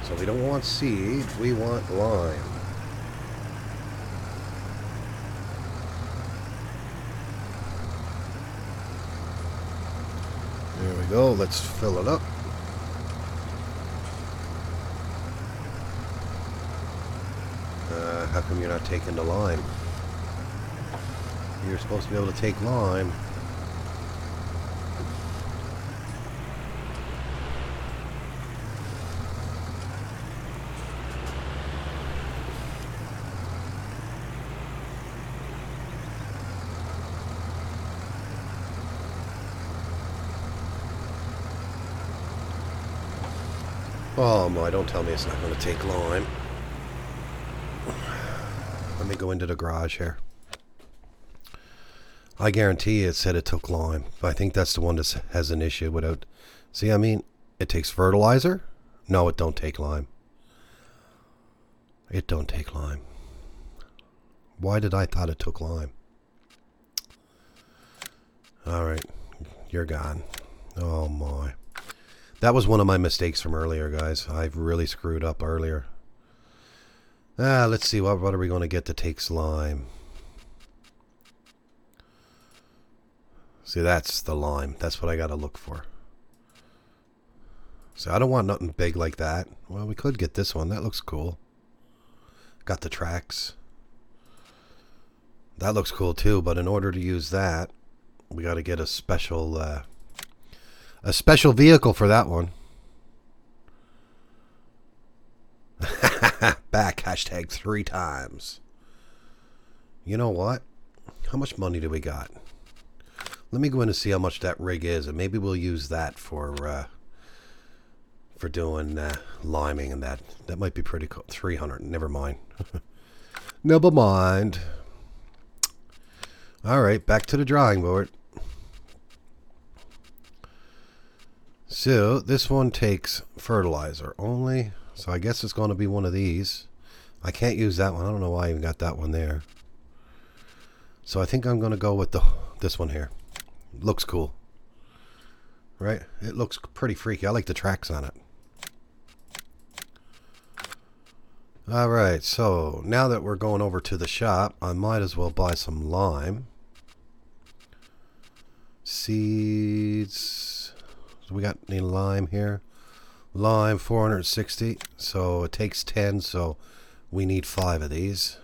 So we don't want seed, we want lime. There we go, let's fill it up. How come you're not taking the lime? You're supposed to be able to take lime. Oh my, don't tell me it's not going to take lime. Let me go into the garage here. I guarantee it said it took lime. But I think that's the one that has an issue without... See, I mean, it takes fertilizer? No, it don't take lime. It don't take lime. Why did I thought it took lime? Alright, you're gone. Oh my. That was one of my mistakes from earlier, guys. I've really screwed up earlier. Let's see, what are we going to get that takes lime? See, that's the lime. That's what I got to look for. So I don't want nothing big like that. Well, we could get this one. That looks cool. Got the tracks. That looks cool too, but in order to use that, we got to get a special vehicle for that one. Back hashtag 3 times. You know what? How much money do we got? Let me go in and see how much that rig is, and maybe we'll use that for doing liming and that. That might be pretty cool. 300. Never mind. Never mind. All right, back to the drawing board. So this one takes fertilizer only. So I guess it's going to be one of these. I can't use that one. I don't know why I even got that one there. So I think I'm going to go with this one here. Looks cool. Right? It looks pretty freaky. I like the tracks on it. Alright, so now that we're going over to the shop, I might as well buy some lime. Seeds. So we got any lime here? Lime 460. So it takes 10, so we need 5 of these.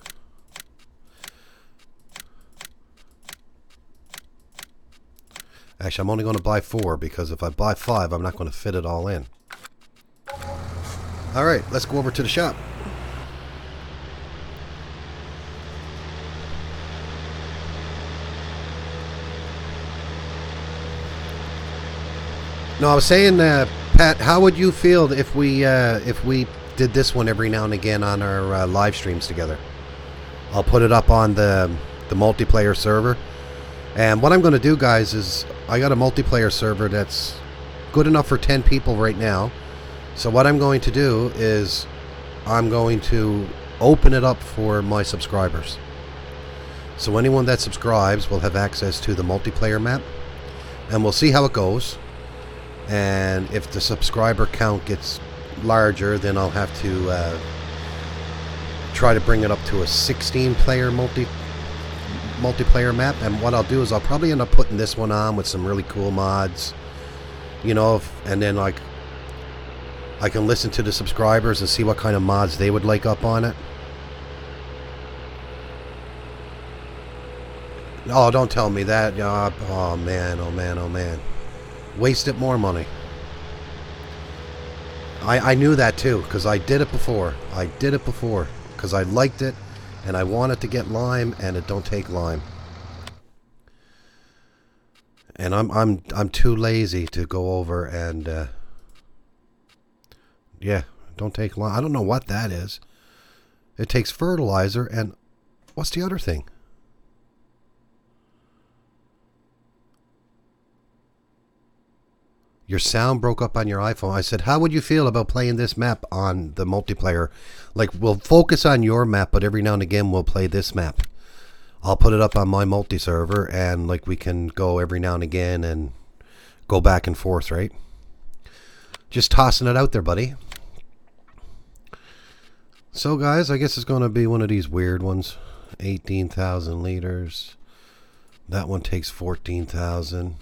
Actually, I'm only going to buy 4 because if I buy 5, I'm not going to fit it all in. Alright, let's go over to the shop. No, I was saying, Pat, how would you feel if we did this one every now and again on our live streams together? I'll put it up on the multiplayer server. And what I'm going to do, guys, is I got a multiplayer server that's good enough for 10 people right now. So what I'm going to do is I'm going to open it up for my subscribers. So anyone that subscribes will have access to the multiplayer map. And we'll see how it goes. And if the subscriber count gets larger, then I'll have to try to bring it up to a 16-player multiplayer map. And what I'll do is I'll probably end up putting this one on with some really cool mods, you know, and then like I can listen to the subscribers and see what kind of mods they would like up on it. Oh, don't tell me that. Oh man, oh man, oh man. Wasted more money. I knew that too, because I did it before. I did it before because I liked it and I wanted to get lime, and it don't take lime. And I'm too lazy to go over and yeah, don't take lime. I don't know what that is. It takes fertilizer, and what's the other thing? Your sound broke up on your iPhone. I said, how would you feel about playing this map on the multiplayer? Like, we'll focus on your map, but every now and again we'll play this map. I'll put it up on my multi-server, and like we can go every now and again and go back and forth, right? Just tossing it out there, buddy. So, guys, I guess it's going to be one of these weird ones. 18,000 liters. That one takes 14,000.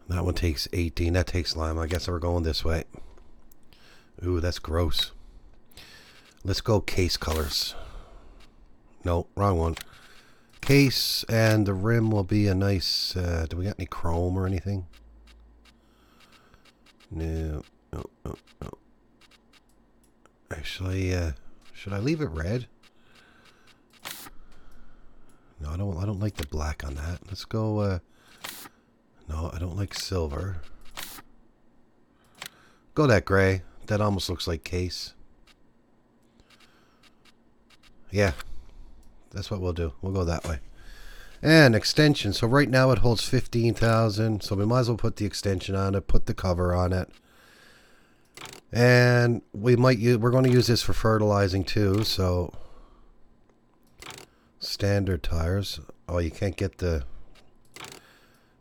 That one takes 18. That takes lime. I guess we're going this way. Ooh, that's gross. Let's go case colors. No, wrong one. Case, and the rim will be a nice... do we got any chrome or anything? No. No, no, no. Actually, should I leave it red? No, I don't like the black on that. Let's go... no, I don't like silver. Go that gray. That almost looks like case. Yeah. That's what we'll do. We'll go that way. And extension. So right now it holds 15,000. So we might as well put the extension on it. Put the cover on it. And we're going to use this for fertilizing too. So standard tires. Oh, you can't get the...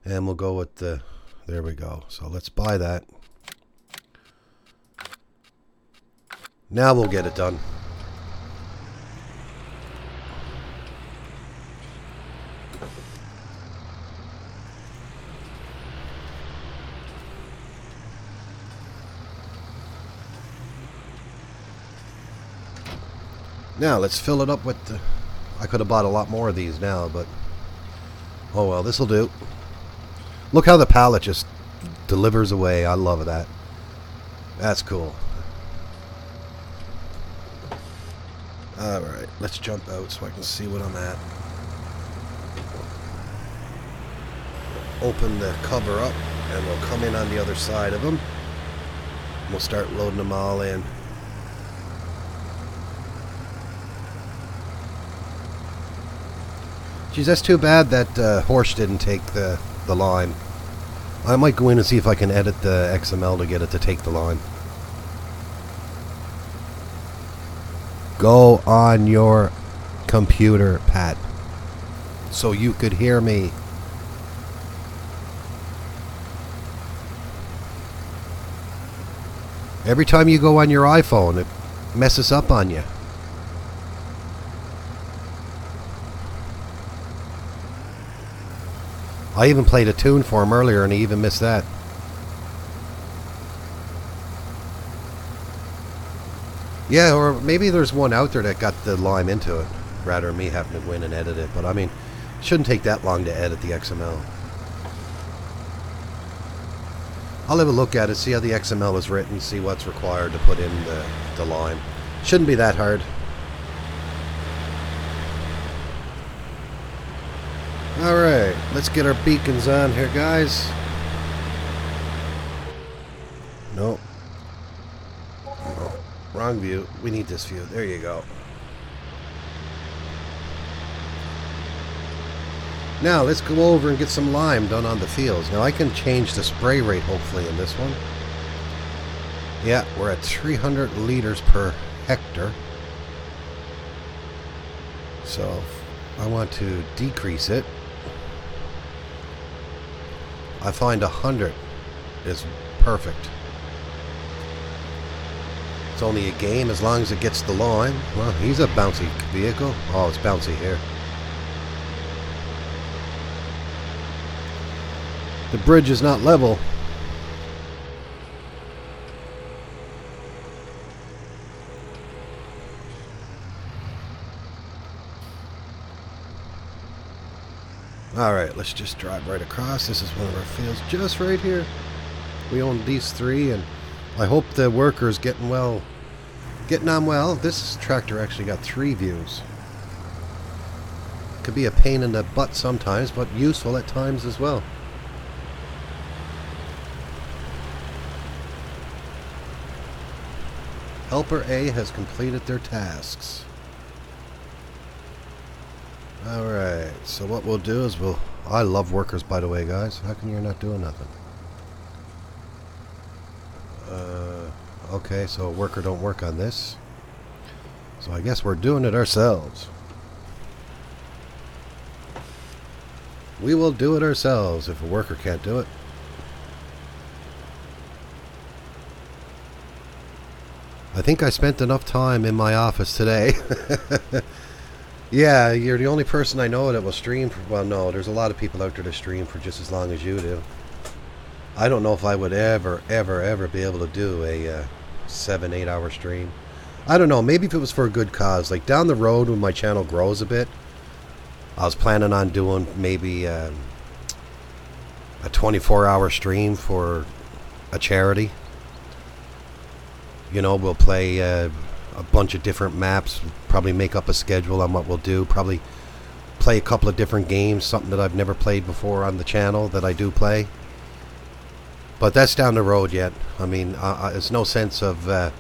And we'll go with the... There we go. So let's buy that. Now we'll get it done. Now let's fill it up with the... I could have bought a lot more of these now, but... Oh well, this'll do. Look how the pallet just delivers away. I love that. That's cool. Alright, let's jump out so I can see what I'm at. Open the cover up, and we'll come in on the other side of them. We'll start loading them all in. Geez, that's too bad that Horsch didn't take the line. I might go in and see if I can edit the XML to get it to take the line. Go on your computer, Pat, so you could hear me. Every time you go on your iPhone, it messes up on you. I even played a tune for him earlier and he even missed that. Yeah, or maybe there's one out there that got the lime into it. rather than me having to go in and edit it. But I mean, it shouldn't take that long to edit the XML. I'll have a look at it, see how the XML is written, see what's required to put in the line. Shouldn't be that hard. Alright, let's get our beacons on here, guys. Nope. No, wrong view. We need this view. There you go. Now, let's go over and get some lime done on the fields. Now, I can change the spray rate, hopefully, in this one. Yeah, we're at 300 liters per hectare. So, I want to decrease it. I find 100 is perfect. It's only a game as long as it gets the line. Well, he's a bouncy vehicle. Oh, it's bouncy here. The bridge is not level. Alright, let's just drive right across. This is one of our fields just right here. We own these three, and I hope the worker's getting on well. This tractor actually got 3 views. Could be a pain in the butt sometimes, but useful at times as well. Helper A has completed their tasks. Alright, so what we'll do is I love workers, by the way, guys. How come you're not doing nothing? Okay, so a worker don't work on this. So I guess we're doing it ourselves. We will do it ourselves if a worker can't do it. I think I spent enough time in my office today. Yeah, you're the only person I know that will stream for, well, no, there's a lot of people out there that stream for just as long as you do. I don't know if I would ever be able to do a 7-8 hour stream. I don't know, maybe if it was for a good cause. Like down the road when my channel grows a bit, I was planning on doing maybe a 24-hour stream for a charity. You know, we'll play a bunch of different maps, probably make up a schedule on what we'll do, probably play a couple of different games, something that I've never played before on the channel that I do play. But that's down the road yet. I mean, there's no sense of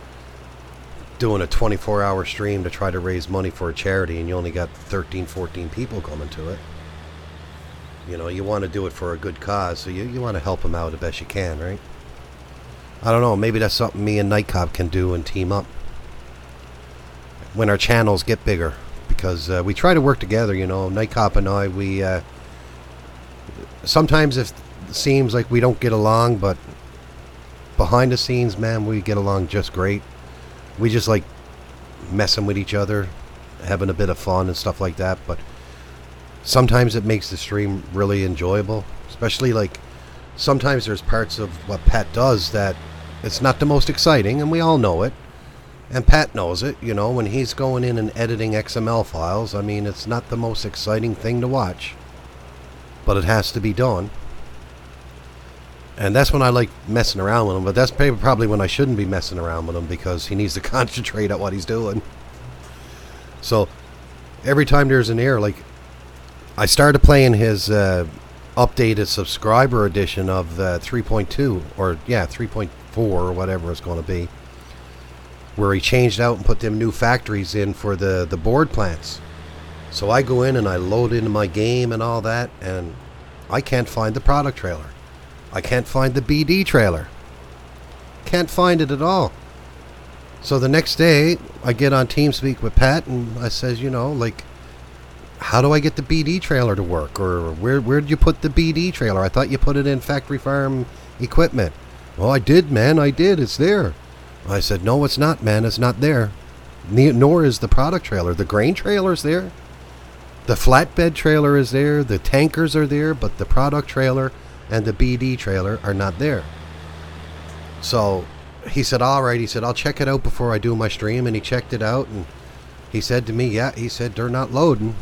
doing a 24-hour stream to try to raise money for a charity and you only got 13, 14 people coming to it. You know, you want to do it for a good cause, so you want to help them out the best you can, right? I don't know, maybe that's something me and Nightcop can do and team up when our channels get bigger, because we try to work together, you know. Nightcop and I, we sometimes it seems like we don't get along, but behind the scenes, man, we get along just great. We just like messing with each other, having a bit of fun and stuff like that, but sometimes it makes the stream really enjoyable, especially like sometimes there's parts of what Pat does that it's not the most exciting, and we all know it. And Pat knows it, you know, when he's going in and editing XML files. I mean, it's not the most exciting thing to watch, but it has to be done. And that's when I like messing around with him, but that's probably when I shouldn't be messing around with him, because he needs to concentrate at what he's doing. So, every time there's an error, like, I started playing his updated subscriber edition of 3.2, or, yeah, 3.4 or whatever it's going to be, where he changed out and put them new factories in for the board plants. So I go in and I load into my game and all that, and I can't find the product trailer. I can't find the BD trailer. Can't find it at all. So the next day, I get on TeamSpeak with Pat, and I says, you know, like, how do I get the BD trailer to work? Or where did you put the BD trailer? I thought you put it in factory farm equipment. Well, I did, man, I did. It's there. I said, no, it's not, man. It's not there. Nor is the product trailer. The grain trailer is there. The flatbed trailer is there. The tankers are there. But the product trailer and the BD trailer are not there. So he said, all right. He said, I'll check it out before I do my stream. And he checked it out. And He said to me, yeah, he said, they're not loading.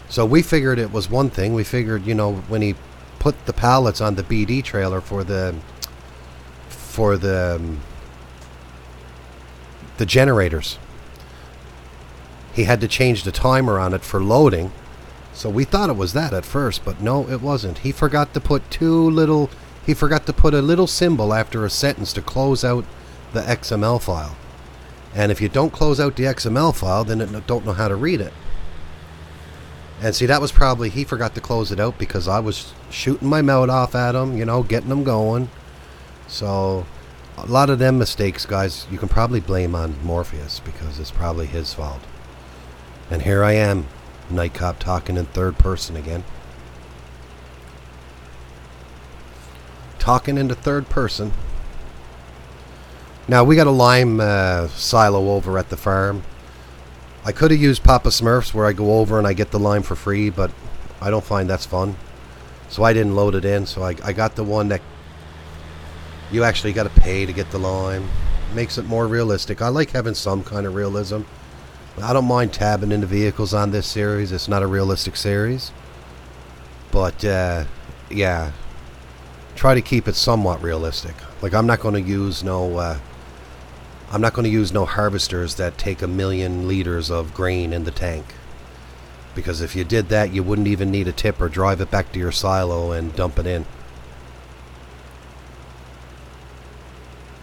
So we figured it was one thing. We figured, you know, when he put the pallets on the BD trailer for the generators, he had to change the timer on it for loading. So we thought it was that at first, but no, it wasn't. He forgot to put a little symbol after a sentence to close out the XML file. And if you don't close out the XML file, then it don't know how to read it. And see, that was probably, he forgot to close it out because I was shooting my mouth off at him, you know, getting him going. So a lot of them mistakes, guys, you can probably blame on Morpheus because it's probably his fault. And here I am, Night Cop, talking in third person again. Talking into third person. Now, we got a lime silo over at the farm. I could have used Papa Smurf's where I go over and I get the lime for free, but I don't find that's fun. So I didn't load it in, so I got the one that you actually got to pay to get the lime. Makes it more realistic. I like having some kind of realism. I don't mind tabbing into vehicles on this series. It's not a realistic series. But, yeah. Try to keep it somewhat realistic. Like, I'm not going to use no harvesters that take 1 million liters of grain in the tank. Because if you did that, you wouldn't even need a tip or drive it back to your silo and dump it in.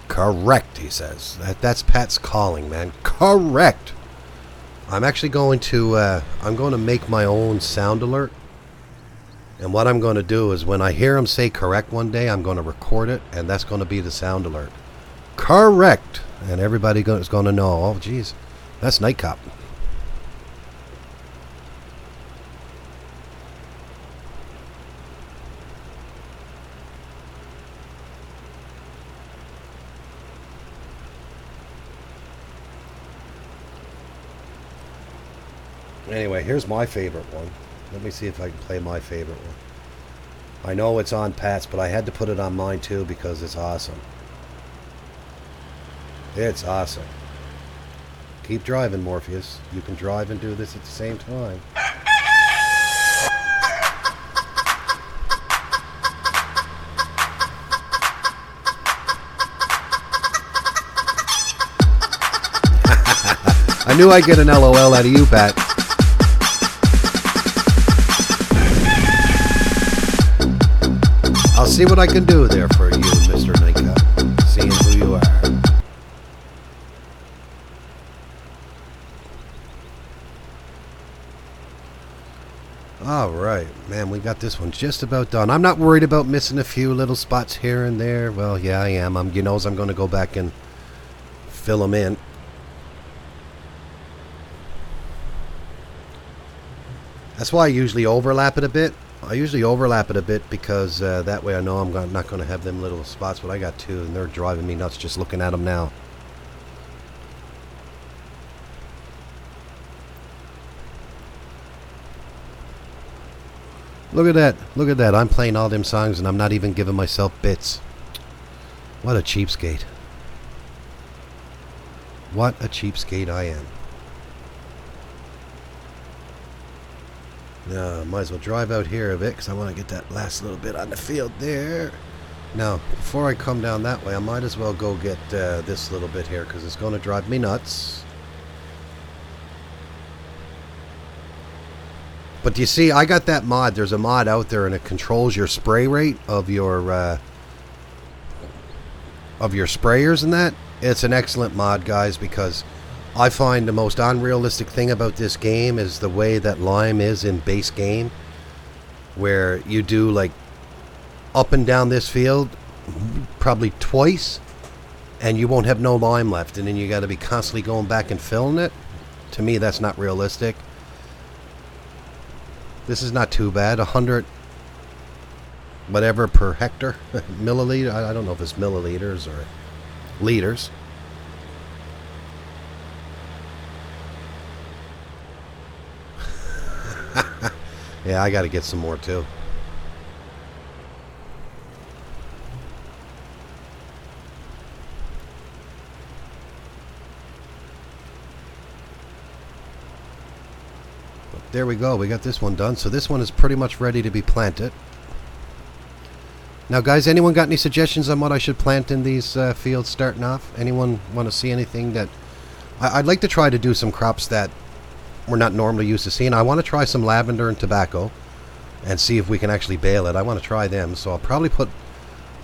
Correct, he says. That's Pat's calling, man. Correct. I'm actually going to make my own sound alert. And what I'm going to do is when I hear him say correct one day, I'm going to record it, and that's going to be the sound alert. Correct. And everybody is going to know, oh, geez, that's Night Cop. Anyway, here's my favorite one. Let me see if I can play my favorite one. I know it's on Pat's, but I had to put it on mine too because it's awesome. It's awesome. Keep driving, Morpheus. You can drive and do this at the same time. I knew I'd get an LOL out of you, Pat. I'll see what I can do there for you, Mr. Nightcap. Seeing who you are. Alright, man, we got this one just about done. I'm not worried about missing a few little spots here and there. Well, yeah, I am. You know, I'm going to go back and fill them in. That's why I usually overlap it a bit. I usually overlap it a bit because that way I know I'm not going to have them little spots, but I got two and they're driving me nuts just looking at them now. Look at that. Look at that. I'm playing all them songs and I'm not even giving myself bits. What a cheapskate. What a cheapskate I am. Now, might as well drive out here a bit because I want to get that last little bit on the field there. Now, before I come down that way, I might as well go get this little bit here because it's going to drive me nuts. But you see, I got that mod. There's a mod out there and it controls your spray rate of your sprayers and that. It's an excellent mod, guys, because I find the most unrealistic thing about this game is the way that lime is in base game, where you do like up and down this field probably twice and you won't have no lime left, and then you got to be constantly going back and filling it. To me, that's not realistic. This is not too bad. 100 whatever per hectare milliliter. I don't know if it's milliliters or liters. Yeah, I got to get some more too. there we go. We got this one done. So this one is pretty much ready to be planted. Now, guys, anyone got any suggestions on what I should plant in these fields starting off? Anyone want to see anything that... I'd like to try to do some crops that we're not normally used to seeing. I want to try some lavender and tobacco and see if we can actually bale it. I want to try them, so I'll probably put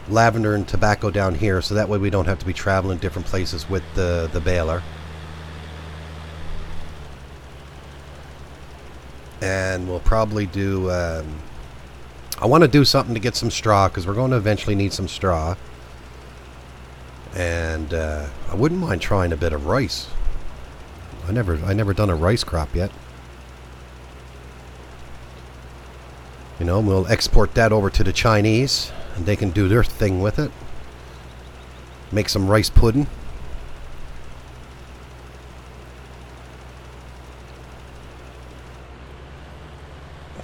lavender and tobacco down here so that way we don't have to be traveling different places with the baler. And we'll probably do... I want to do something to get some straw because we're going to eventually need some straw. And I wouldn't mind trying a bit of rice. I never done a rice crop yet. You know, we'll export that over to the Chinese and they can do their thing with it. Make some rice pudding.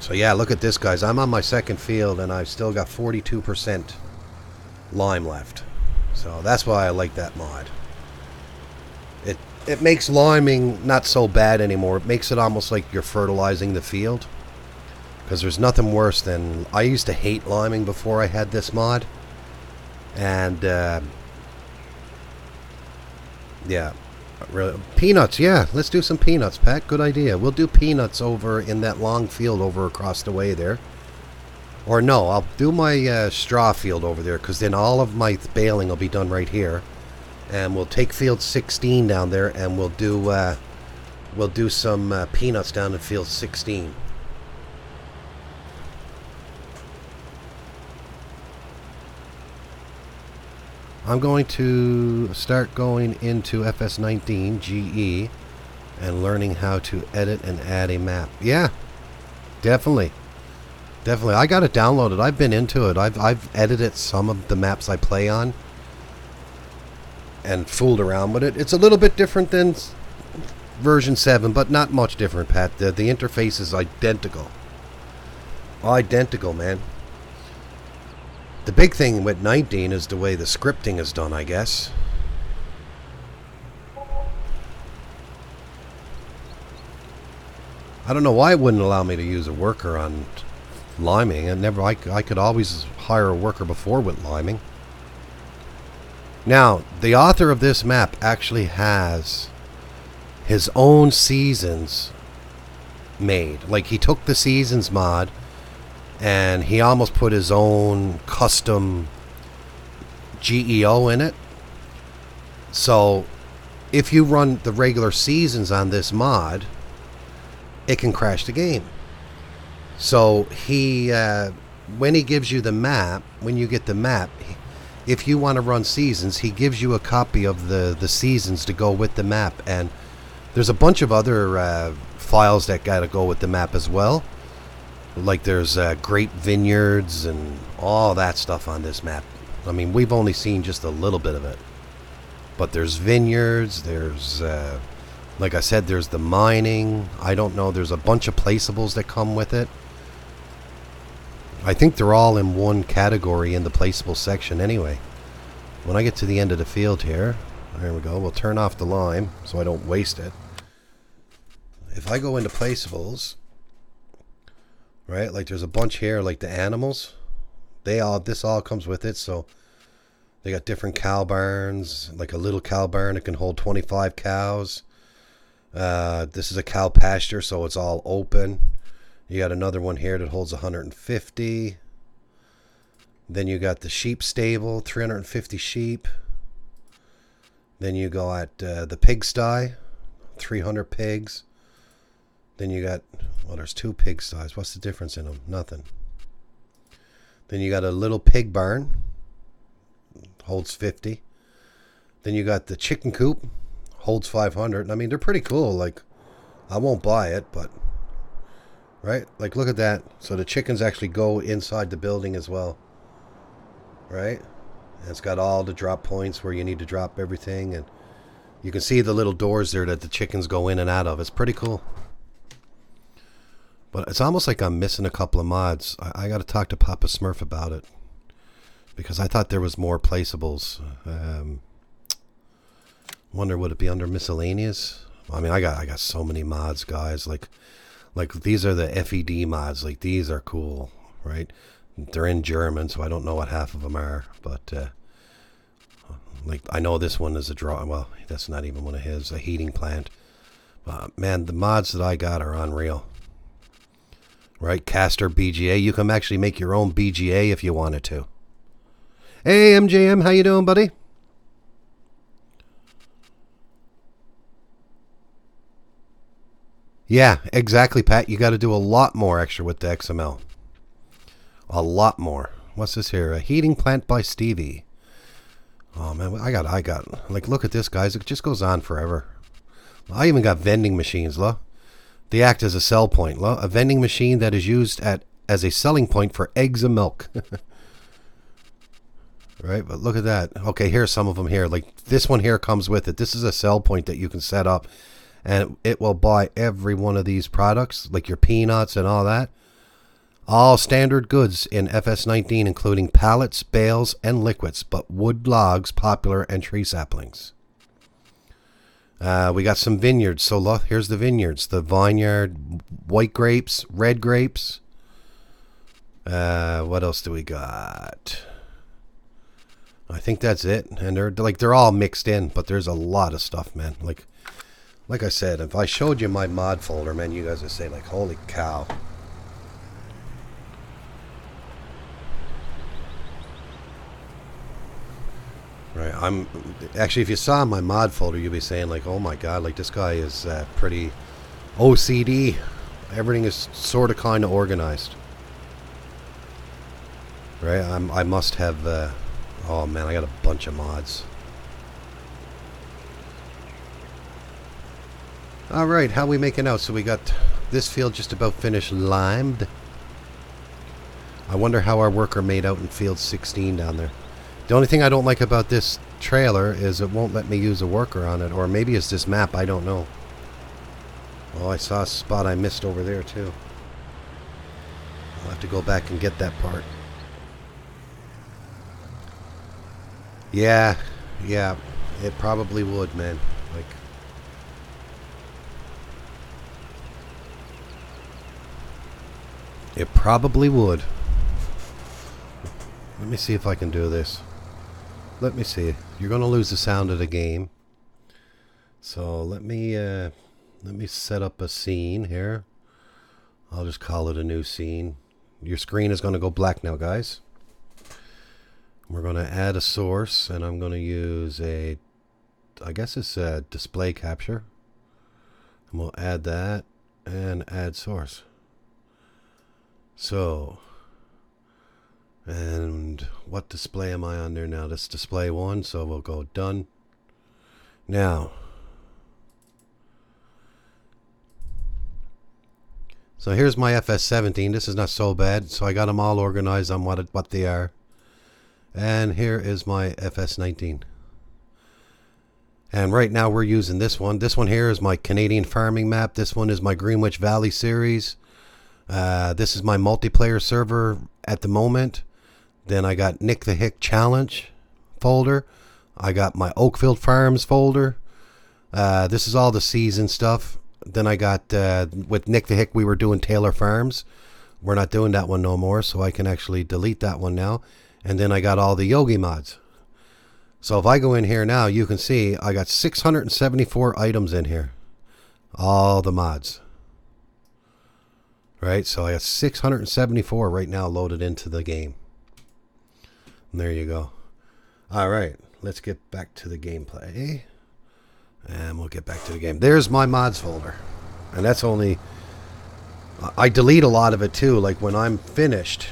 So yeah, look at this, guys. I'm on my second field and I've still got 42% lime left. So that's why I like that mod. It makes liming not so bad anymore. It makes it almost like you're fertilizing the field. Because there's nothing worse than... I used to hate liming before I had this mod. And, yeah. Really, peanuts, yeah. Let's do some peanuts, Pat. Good idea. We'll do peanuts over in that long field over across the way there. Or no, I'll do my straw field over there, because then all of my baling will be done right here. And we'll take field 16 down there, and we'll do some peanuts down in field 16. I'm going to start going into FS19 GE and learning how to edit and add a map. Yeah, definitely. Definitely. I got it downloaded. I've been into it. I've edited some of the maps I play on and fooled around with it. It's a little bit different than version 7, but not much different, Pat. The interface is identical. Identical, man. The big thing with 19 is the way the scripting is done, I guess. I don't know why it wouldn't allow me to use a worker on liming. I could always hire a worker before with liming. Now, the author of this map actually has his own seasons made. Like, he took the seasons mod and he almost put his own custom GEO in it. So if you run the regular seasons on this mod, it can crash the game. So he when he gives you the map, when you get the map, if you want to run seasons, he gives you a copy of the seasons to go with the map. And there's a bunch of other files that got to go with the map as well. Like there's grape vineyards and all that stuff on this map. I mean, we've only seen just a little bit of it. But there's vineyards, there's, like I said, there's the mining. I don't know, there's a bunch of placeables that come with it. I think they're all in one category in the placeable section anyway. When I get to the end of the field here, there we go, we'll turn off the lime so I don't waste it. If I go into placeables... Right, like there's a bunch here, like the animals. This all comes with it, so they got different cow barns, like a little cow barn that can hold 25 cows. This is a cow pasture, so it's all open. You got another one here that holds 150. Then you got the sheep stable, 350 sheep. Then you go at the pigsty, 300 pigs. Then you got, well, there's 2 pigsties. What's the difference in them? Nothing. Then you got a little pig barn, holds 50. Then you got the chicken coop, holds 500. I mean, they're pretty cool. Like, I won't buy it, but, right? Like, look at that. So the chickens actually go inside the building as well, right? And it's got all the drop points where you need to drop everything. And you can see the little doors there that the chickens go in and out of. It's pretty cool. But it's almost like I'm missing a couple of mods. I got to talk to Papa Smurf about it. Because I thought there was more placeables. Wonder would it be under miscellaneous? I mean, I got so many mods, guys. Like Like these are the FED mods. Like these are cool, right? They're in German, so I don't know what half of them are, but like I know this one is a draw. Well, that's not even one of his. A heating plant. Man, the mods that I got are unreal. Right, Caster BGA. You can actually make your own BGA if you wanted to. Hey, MJM, how you doing, buddy? Yeah, exactly, Pat. You got to do a lot more extra with the XML. A lot more. What's this here? A heating plant by Stevie. Oh man, I got. Like, look at this, guys. It just goes on forever. I even got vending machines, look. They act as a sell point, look. A vending machine that is used as a selling point for eggs and milk. Right, but look at that. Okay, here's some of them here. Like this one here comes with it. This is a sell point that you can set up, and it will buy every one of these products, like your peanuts and all that. All standard goods in FS19, including pallets, bales, and liquids, but wood logs, popular, and tree saplings. We got some vineyards. So look, here's the vineyards. The vineyard, white grapes, red grapes. What else do we got? I think that's it. And they're all mixed in, but there's a lot of stuff, man. Like I said, if I showed you my mod folder, man, you guys would say like, holy cow. Right, actually, if you saw my mod folder, you'd be saying like, oh my god, like this guy is pretty OCD. Everything is sort of kind of organized. Right, I must have, oh man, I got a bunch of mods. Alright, how we making out? So we got this field just about finished limed. I wonder how our worker made out in field 16 down there. The only thing I don't like about this trailer is it won't let me use a worker on it. Or maybe it's this map, I don't know. Oh, I saw a spot I missed over there too. I'll have to go back and get that part. Yeah, it probably would, man. Like, it probably would. Let me see if I can do this. Let me see. You're going to lose the sound of the game. So let me set up a scene here. I'll just call it a new scene. Your screen is going to go black now, guys. We're going to add a source, and I'm going to use I guess it's a display capture. And we'll add that and add source. So, and what display am I on there now? This display 1, so we'll go done. Now, so here's my FS17. This is not so bad. So I got them all organized on what they are. And here is my FS19. And right now we're using this one. This one here is my Canadian farming map. This one is my Greenwich Valley series. This is my multiplayer server at the moment. Then I got Nick the Hick Challenge folder. I got my Oakfield Farms folder. This is all the season stuff. Then I got, with Nick the Hick, we were doing Taylor Farms. We're not doing that one no more, so I can actually delete that one now. And then I got all the Yogi mods. So if I go in here now, you can see I got 674 items in here. All the mods. Right, so I got 674 right now loaded into the game. And there you go. Alright, let's get back to the gameplay. And we'll get back to the game. There's my mods folder. And that's only... I delete a lot of it too. Like when I'm finished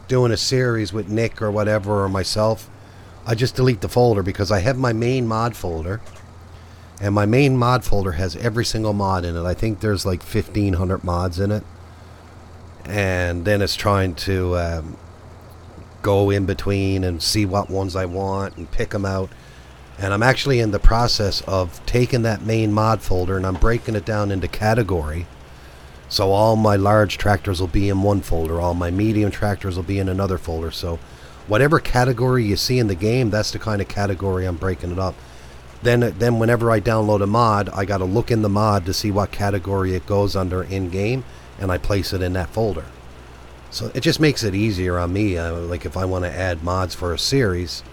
doing a series with Nick or whatever, or myself, I just delete the folder because I have my main mod folder. And my main mod folder has every single mod in it. I think there's like 1,500 mods in it. And then it's trying to go in between and see what ones I want and pick them out. And I'm actually in the process of taking that main mod folder and I'm breaking it down into category. So all my large tractors will be in one folder. All my medium tractors will be in another folder. So whatever category you see in the game, that's the kind of category I'm breaking it up. Then whenever I download a mod, I got to look in the mod to see what category it goes under in game, and I place it in that folder. So it just makes it easier on me. Like if I want to add mods for a series,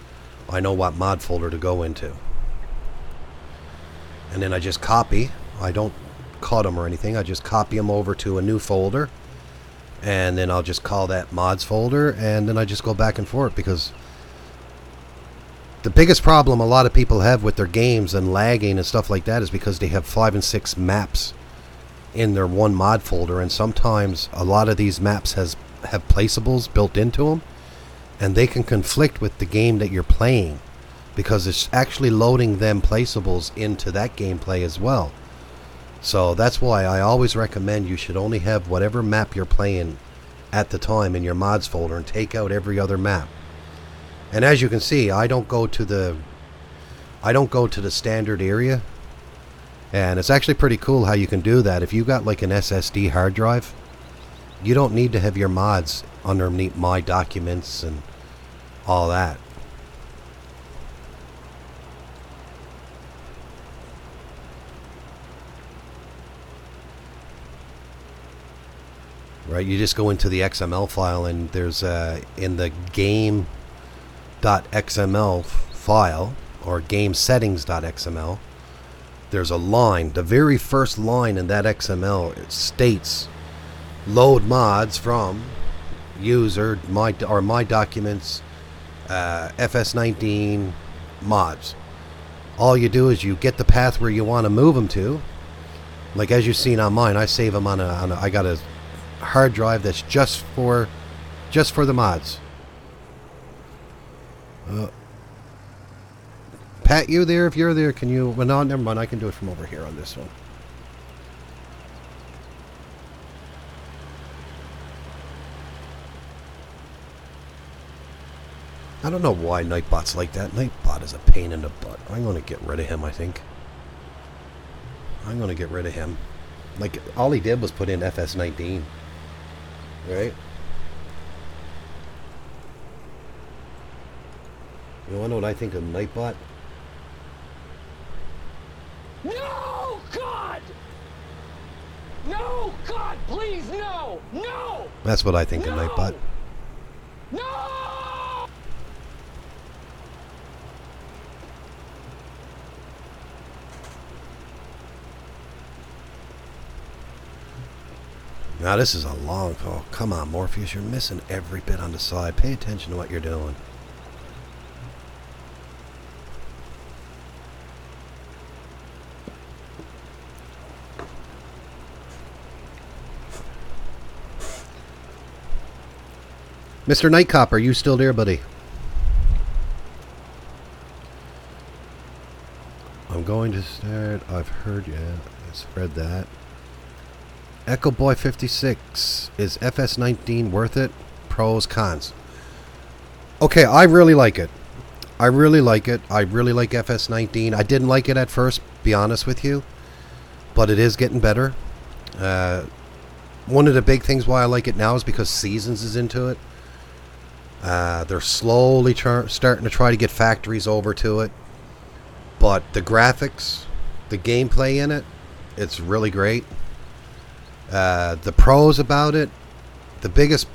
I know what mod folder to go into. And then I just copy. I don't cut them or anything. I just copy them over to a new folder, and then I'll just call that mods folder, and then I just go back and forth, because the biggest problem a lot of people have with their games and lagging and stuff like that is because they have 5 and 6 maps in their one mod folder, and sometimes a lot of these maps have placeables built into them, and they can conflict with the game that you're playing, because it's actually loading them placeables into that gameplay as well. So that's why I always recommend you should only have whatever map you're playing at the time in your mods folder, and take out every other map. And as you can see, I don't go to the standard area, and it's actually pretty cool how you can do that. If you got like an SSD hard drive, you don't need to have your mods underneath my documents and all that. Right, you just go into the XML file, and there's in the game.xml file, or gamesettings.xml, there's a line. The very first line in that XML, it states load mods from user my documents, FS19 mods. All you do is you get the path where you want to move them to. Like as you've seen on mine, I save them on I got a hard drive that's just for the mods. Pat, you there? If you're there, can you... Well, no, never mind. I can do it from over here on this one. I don't know why Nightbot's like that. Nightbot is a pain in the butt. I'm going to get rid of him, I think. I'm going to get rid of him. Like, all he did was put in FS19. Right? You want to know what I think of Nightbot? No, God! No, God, please, no! No! That's what I think of Nightbot. No! Now this is a long... Oh, come on, Morpheus. You're missing every bit on the side. Pay attention to what you're doing. Mr. Nightcop, are you still there, buddy? I'm going to start... I've heard you. Let's spread that. Echo Boy 56. Is FS19 worth it? Pros, cons. Okay, I really like it. I really like it. I really like FS19. I didn't like it at first, be honest with you. But it is getting better. One of the big things why I like it now is because Seasons is into it. They're slowly starting to try to get factories over to it. But the graphics, the gameplay in it, it's really great. The pros about it, the biggest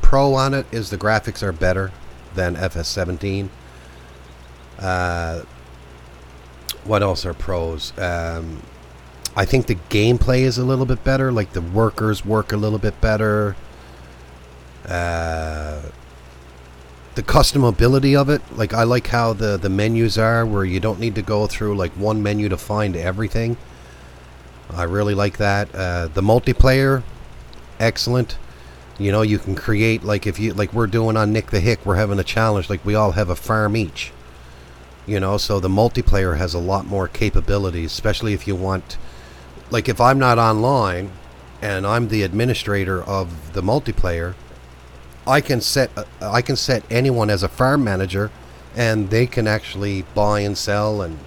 pro on it is the graphics are better than FS17. What else are pros? I think the gameplay is a little bit better. Like the workers work a little bit better. The customability of it, like I like how the menus are, where you don't need to go through like one menu to find everything. I really like that. The multiplayer, excellent. You know, you can create, like if you, like we're doing on Nick the Hick, we're having a challenge, like we all have a farm each. You know, so the multiplayer has a lot more capabilities, especially if you want, like if I'm not online and I'm the administrator of the multiplayer, I can set anyone as a farm manager, and they can actually buy and sell and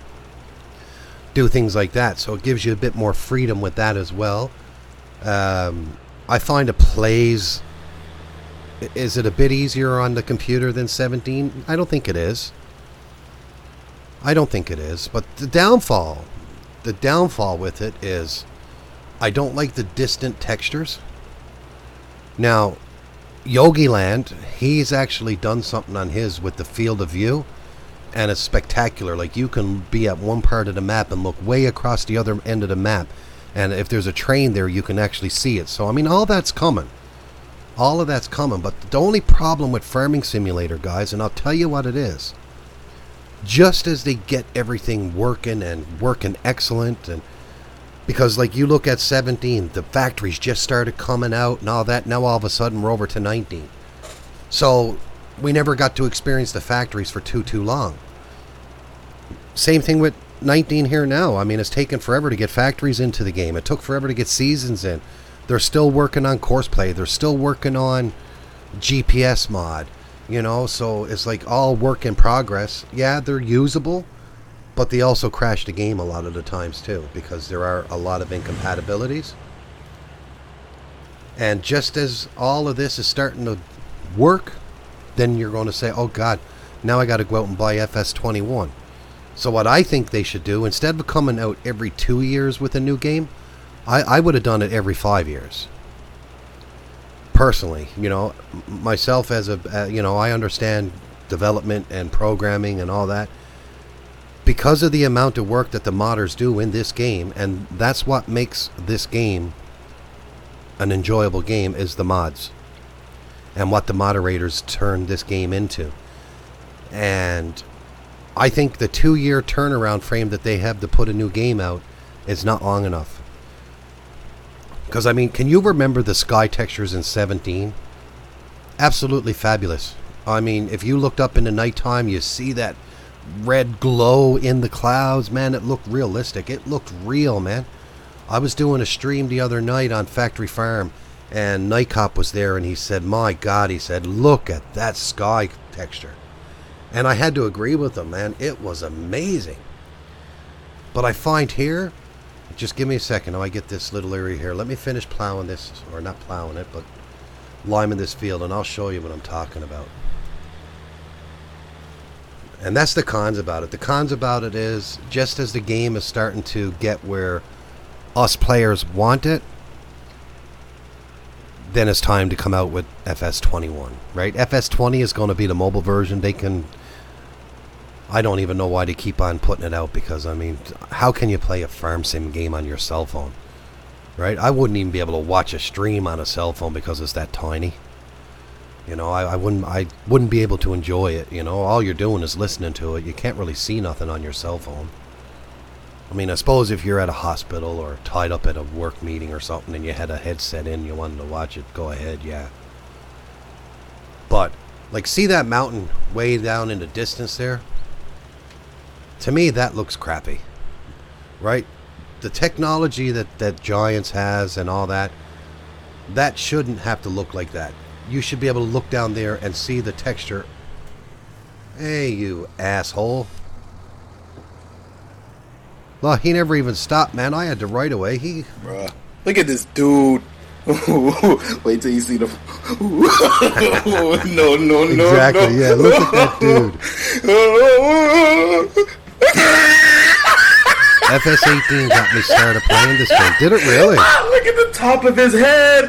do things like that. So it gives you a bit more freedom with that as well. I find it plays... Is it a bit easier on the computer than 17? I don't think it is. I don't think it is. But the downfall with it is I don't like the distant textures. Now, Yogiland, he's actually done something on his with the field of view, and it's spectacular. Like, you can be at one part of the map and look way across the other end of the map, and if there's a train there, you can actually see it. So, I mean, all that's coming. All of that's coming, but the only problem with Farming Simulator, guys, and I'll tell you what it is, just as they get everything working and working excellent, and because like you look at 17, the factories just started coming out and all that, now all of a sudden we're over to 19. So we never got to experience the factories for too long. Same thing with 19 here now. I mean, it's taken forever to get factories into the game. It took forever to get seasons in. They're still working on courseplay. They're still working on GPS mod, you know, so it's like all work in progress. Yeah, they're usable, but they also crash the game a lot of the times too, because there are a lot of incompatibilities. And just as all of this is starting to work, then you're going to say, oh God, now I got to go out and buy FS21. So what I think they should do, instead of coming out every 2 years with a new game, I would have done it every 5 years. Personally, you know, myself as a, you know, I understand development and programming and all that. Because of the amount of work that the modders do in this game, and that's what makes this game an enjoyable game, is the mods. And what the moderators turn this game into. And I think the 2-year turnaround frame that they have to put a new game out is not long enough. Because, I mean, can you remember the sky textures in 17? Absolutely fabulous. I mean, if you looked up in the nighttime, you see that red glow in the clouds. Man, it looked realistic. It looked real, man. I was doing a stream the other night on Factory Farm, and Nightcop was there, and he said, my God, he said, look at that sky texture. And I had to agree with him, man. It was amazing. But I find here, just give me a second. I get this little area here. Let me finish plowing this, or not plowing it, but liming this field, and I'll show you what I'm talking about. And that's the cons about it. The cons about it is, just as the game is starting to get where us players want it, then it's time to come out with FS21, right? FS20 is going to be the mobile version. They can... I don't even know why they keep on putting it out, because, I mean, how can you play a farm sim game on your cell phone, right? I wouldn't even be able to watch a stream on a cell phone because it's that tiny. You know, I wouldn't be able to enjoy it, you know? All you're doing is listening to it. You can't really see nothing on your cell phone. I mean, I suppose if you're at a hospital or tied up at a work meeting or something and you had a headset in, you wanted to watch it, go ahead, yeah. But, like, see that mountain way down in the distance there? To me, that looks crappy, right? The technology that Giants has and all that, that shouldn't have to look like that. You should be able to look down there and see the texture. Hey, you asshole. Well, he never even stopped, man. I had to right away. Bruh, look at this dude. Wait till you see the... no. Exactly, yeah. Look at that dude. FS18 got me started playing this game. Did it really? Look at the top of his head.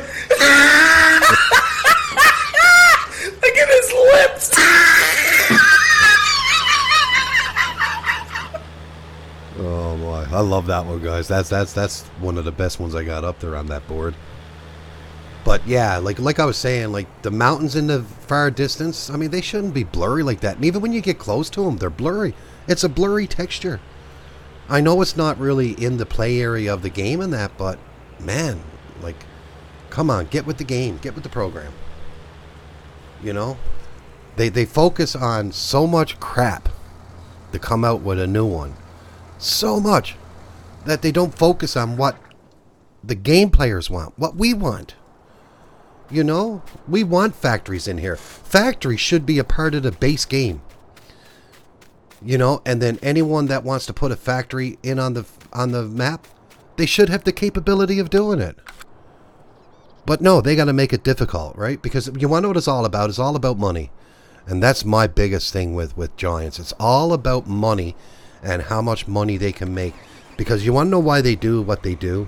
Look at his lips. Oh boy, I love that one, guys. That's one of the best ones I got up there on that board. But yeah, like I was saying, like the mountains in the far distance, I mean, they shouldn't be blurry like that. And even when you get close to them, they're blurry. It's a blurry texture. I know it's not really in the play area of the game and that, but man, like, come on, get with the game, get with the program. You know, they focus on so much crap to come out with a new one, so much that they don't focus on what the game players want, what we want. You know, we want factories in here. Factories should be a part of the base game. You know, and then anyone that wants to put a factory in on the map, they should have the capability of doing it. But no, they got to make it difficult, right? Because you want to know what it's all about? It's all about money. And that's my biggest thing with Giants. It's all about money. and how much money they can make. Because you want to know why they do what they do?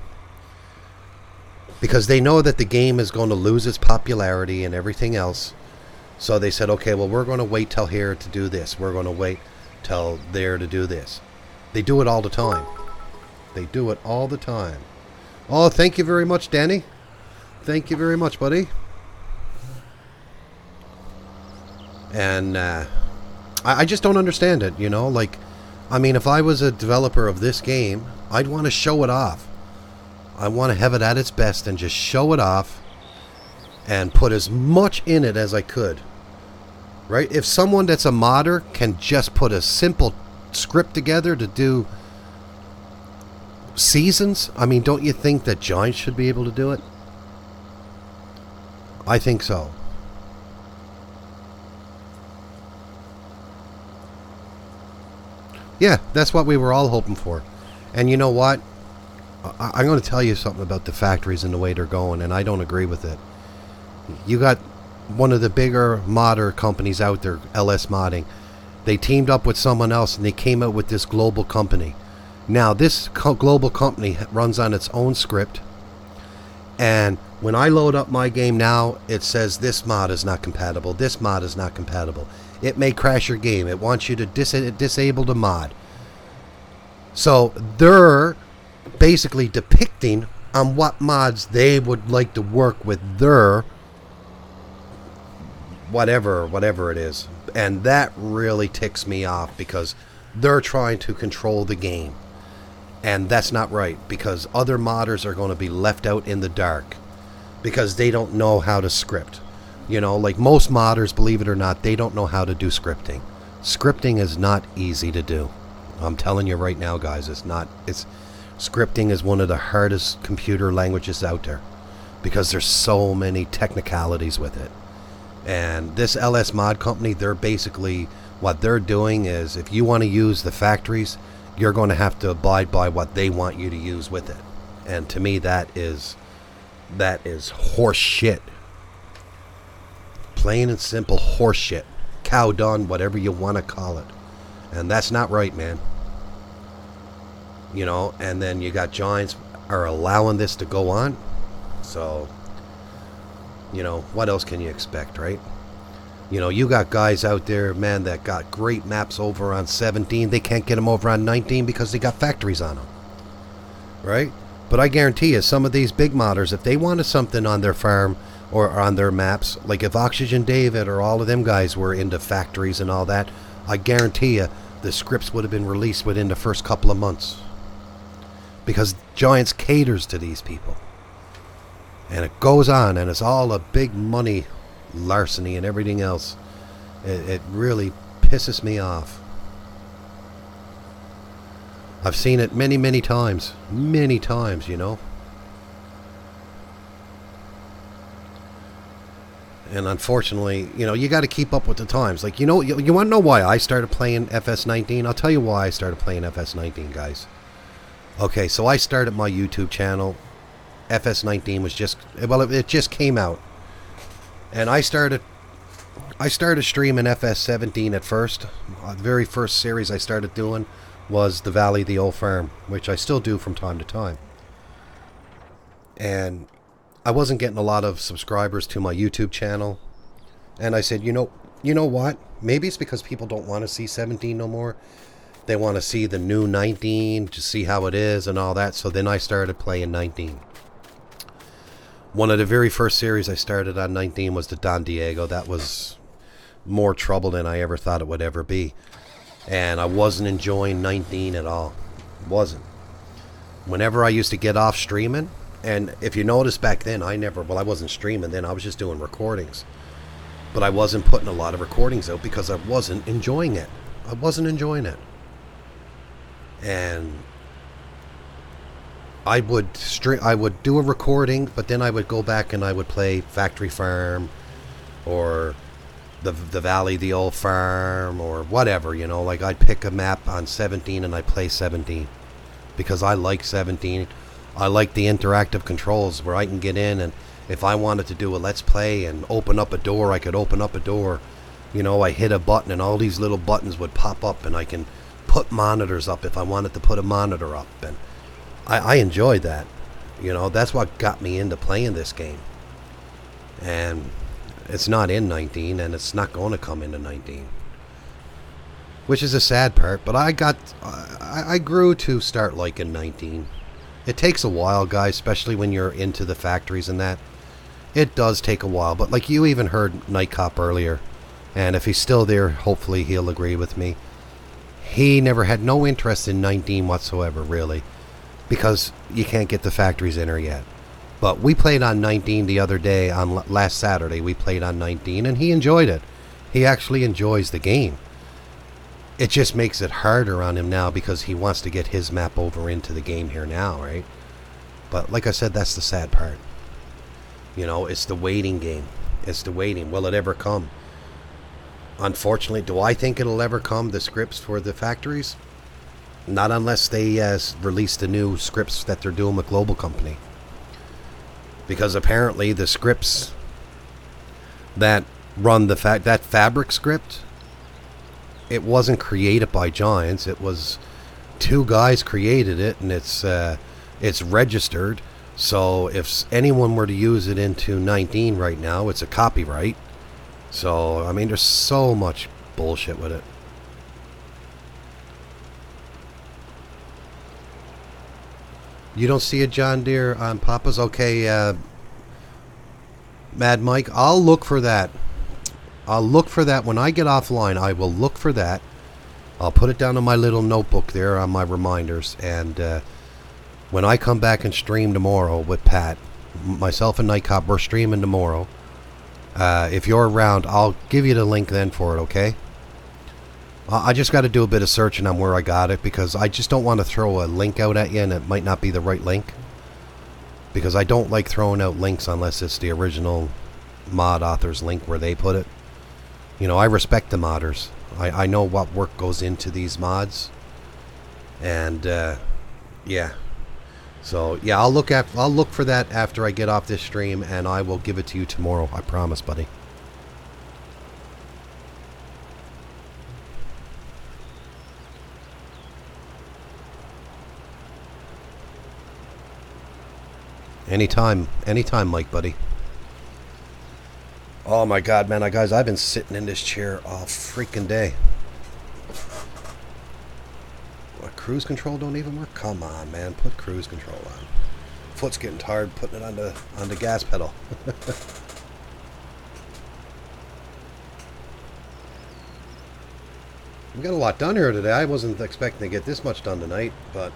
Because they know that the game is going to lose its popularity and everything else. So they said, okay, well, we're going to wait till here to do this. We're going to wait till there to do this. They do it all the time. They do it all the time. Oh, thank you very much, Danny. Thank you very much, buddy. And I just don't understand it, you know? Like, I mean, if I was a developer of this game, I'd want to show it off. I want to have it at its best and just show it off and put as much in it as I could. Right? If someone that's a modder can just put a simple script together to do seasons, I mean, don't you think that Giants should be able to do it? I think so. Yeah, that's what we were all hoping for. And you know what? I'm going to tell you something about the factories and the way they're going, and I don't agree with it. You got one of the bigger modder companies out there, LS Modding. They teamed up with someone else and they came out with this global company. Now this global company runs on its own script, and when I load up my game now, it says this mod is not compatible, this mod is not compatible. It may crash your game. It wants you to disable the mod. So they're basically depicting on what mods they would like to work with their whatever it is. And that really ticks me off because they're trying to control the game. And that's not right, because other modders are going to be left out in the dark because they don't know how to script. You know, like most modders, believe it or not, they don't know how to do scripting. Scripting is not easy to do. I'm telling you right now, guys, scripting is one of the hardest computer languages out there because there's so many technicalities with it. And this LS Mod company, they're basically, what they're doing is, if you want to use the factories, you're going to have to abide by what they want you to use with it. And to me, that is horse shit. Plain and simple horse shit. Cow dung, whatever you want to call it. And that's not right, man. You know, and then you got Giants are allowing this to go on. So, you know, what else can you expect, right? You know, you got guys out there, man, that got great maps over on 17. They can't get them over on 19 because they got factories on them. Right? But I guarantee you, some of these big modders, if they wanted something on their farm or on their maps, like if Oxygen David or all of them guys were into factories and all that, I guarantee you the scripts would have been released within the first couple of months. Because Giants caters to these people. And it goes on, and it's all a big money larceny and everything else. It really pisses me off. I've seen it many times, you know. And unfortunately, you know, you got to keep up with the times. Like, you know, you want to know why I started playing FS19? I'll tell you why I started playing FS19, guys. Okay, so I started my YouTube channel. FS19 was just, well, it just came out. And I started streaming FS17 at first. The very first series I started doing was The Valley, the Old Farm, which I still do from time to time. And I wasn't getting a lot of subscribers to my YouTube channel. And I said, you know what? Maybe it's because people don't want to see 17 no more. They want to see the new 19, to see how it is and all that. So then I started playing 19. One of the very first series I started on 19 was the Don Diego. That was more trouble than I ever thought it would ever be. And I wasn't enjoying 19 at all. Wasn't. Whenever I used to get off streaming, and if you notice back then, I wasn't streaming then. I was just doing recordings. But I wasn't putting a lot of recordings out because I wasn't enjoying it. I wasn't enjoying it. And I would do a recording, but then I would go back and I would play Factory Farm or the Valley, the Old Farm, or whatever, you know. Like, I'd pick a map on 17 and I'd play 17 because I like 17. I like the interactive controls where I can get in, and if I wanted to do a let's play and open up a door, I could open up a door. You know, I hit a button and all these little buttons would pop up, and I can put monitors up if I wanted to put a monitor up, and I enjoyed that. You know, that's what got me into playing this game. And it's not in 19, and it's not going to come into 19. Which is a sad part, but I grew to start liking 19. It takes a while, guys, especially when you're into the factories and that. It does take a while, but like you even heard Night Cop earlier, and if he's still there, hopefully he'll agree with me. He never had no interest in 19 whatsoever, really, because you can't get the factories in her yet. But we played on 19 the other day, on last Saturday, we played on 19, and he enjoyed it. He actually enjoys the game. It just makes it harder on him now because he wants to get his map over into the game here now, right? But like I said, that's the sad part. You know, it's the waiting game. It's the waiting. Will it ever come? Unfortunately, do I think it'll ever come, the scripts for the factories? Not unless they release the new scripts that they're doing with Global Company. Because apparently the scripts that run that fabric script, it wasn't created by Giants. It was 2 guys created it, and it's registered. So if anyone were to use it into 19 right now, it's a copyright. So, I mean, there's so much bullshit with it. You don't see a John Deere on Papa's? Okay, Mad Mike, I'll look for that. I'll look for that when I get offline. I will look for that. I'll put it down in my little notebook there on my reminders. And when I come back and stream tomorrow with Pat, myself and Night Cop, we're streaming tomorrow. If you're around, I'll give you the link then for it, okay? I just got to do a bit of searching on where I got it, because I just don't want to throw a link out at you and it might not be the right link. Because I don't like throwing out links unless it's the original mod author's link where they put it. You know, I respect the modders. I know what work goes into these mods. And, yeah. So, yeah, I'll look for that after I get off this stream, and I will give it to you tomorrow. I promise, buddy. Anytime, Mike, buddy. Oh my God, man, guys, I've been sitting in this chair all freaking day. What, cruise control don't even work? Come on, man, put cruise control on. Foot's getting tired putting it on the gas pedal. We got a lot done here today. I wasn't expecting to get this much done tonight, but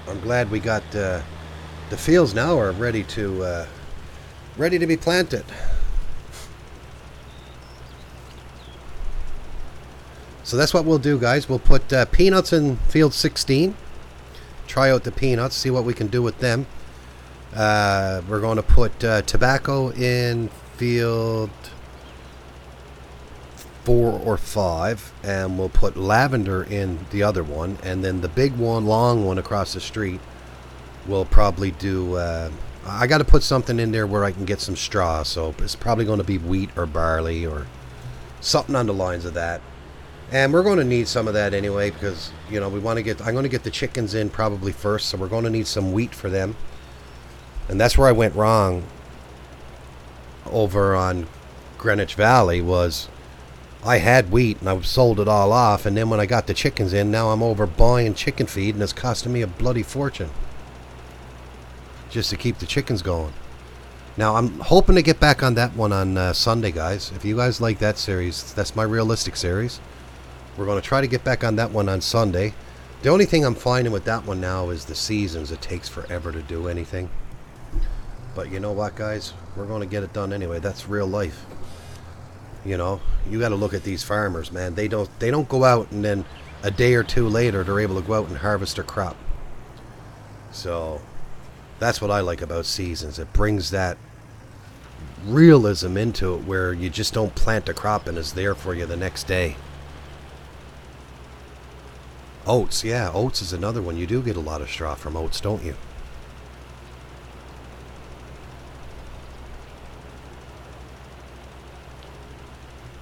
I'm glad we got. The fields now are ready to be planted. So that's what we'll do, guys. We'll put peanuts in field 16. Try out the peanuts, see what we can do with them. We're going to put tobacco in field 4 or 5, and we'll put lavender in the other one, and then the big one, long one across the street, we'll probably do. I got to put something in there where I can get some straw, so it's probably going to be wheat or barley or something on the lines of that. And we're going to need some of that anyway, because, you know, we want to get. I'm going to get the chickens in probably first, so we're going to need some wheat for them. And that's where I went wrong over on Greenwich Valley, was I had wheat and I sold it all off, and then when I got the chickens in, now I'm over buying chicken feed, and it's costing me a bloody fortune just to keep the chickens going. Now I'm hoping to get back on that one on Sunday, guys. If you guys like that series, that's my realistic series. We're going to try to get back on that one on Sunday. The only thing I'm finding with that one now is the seasons. It takes forever to do anything. But you know what, guys? We're going to get it done anyway. That's real life. You know, you got to look at these farmers, man. They don't go out and then a day or two later they're able to go out and harvest their crop. So that's what I like about seasons. It brings that realism into it, where you just don't plant a crop and it's there for you the next day. Oats, yeah, oats is another one. You do get a lot of straw from oats, don't you?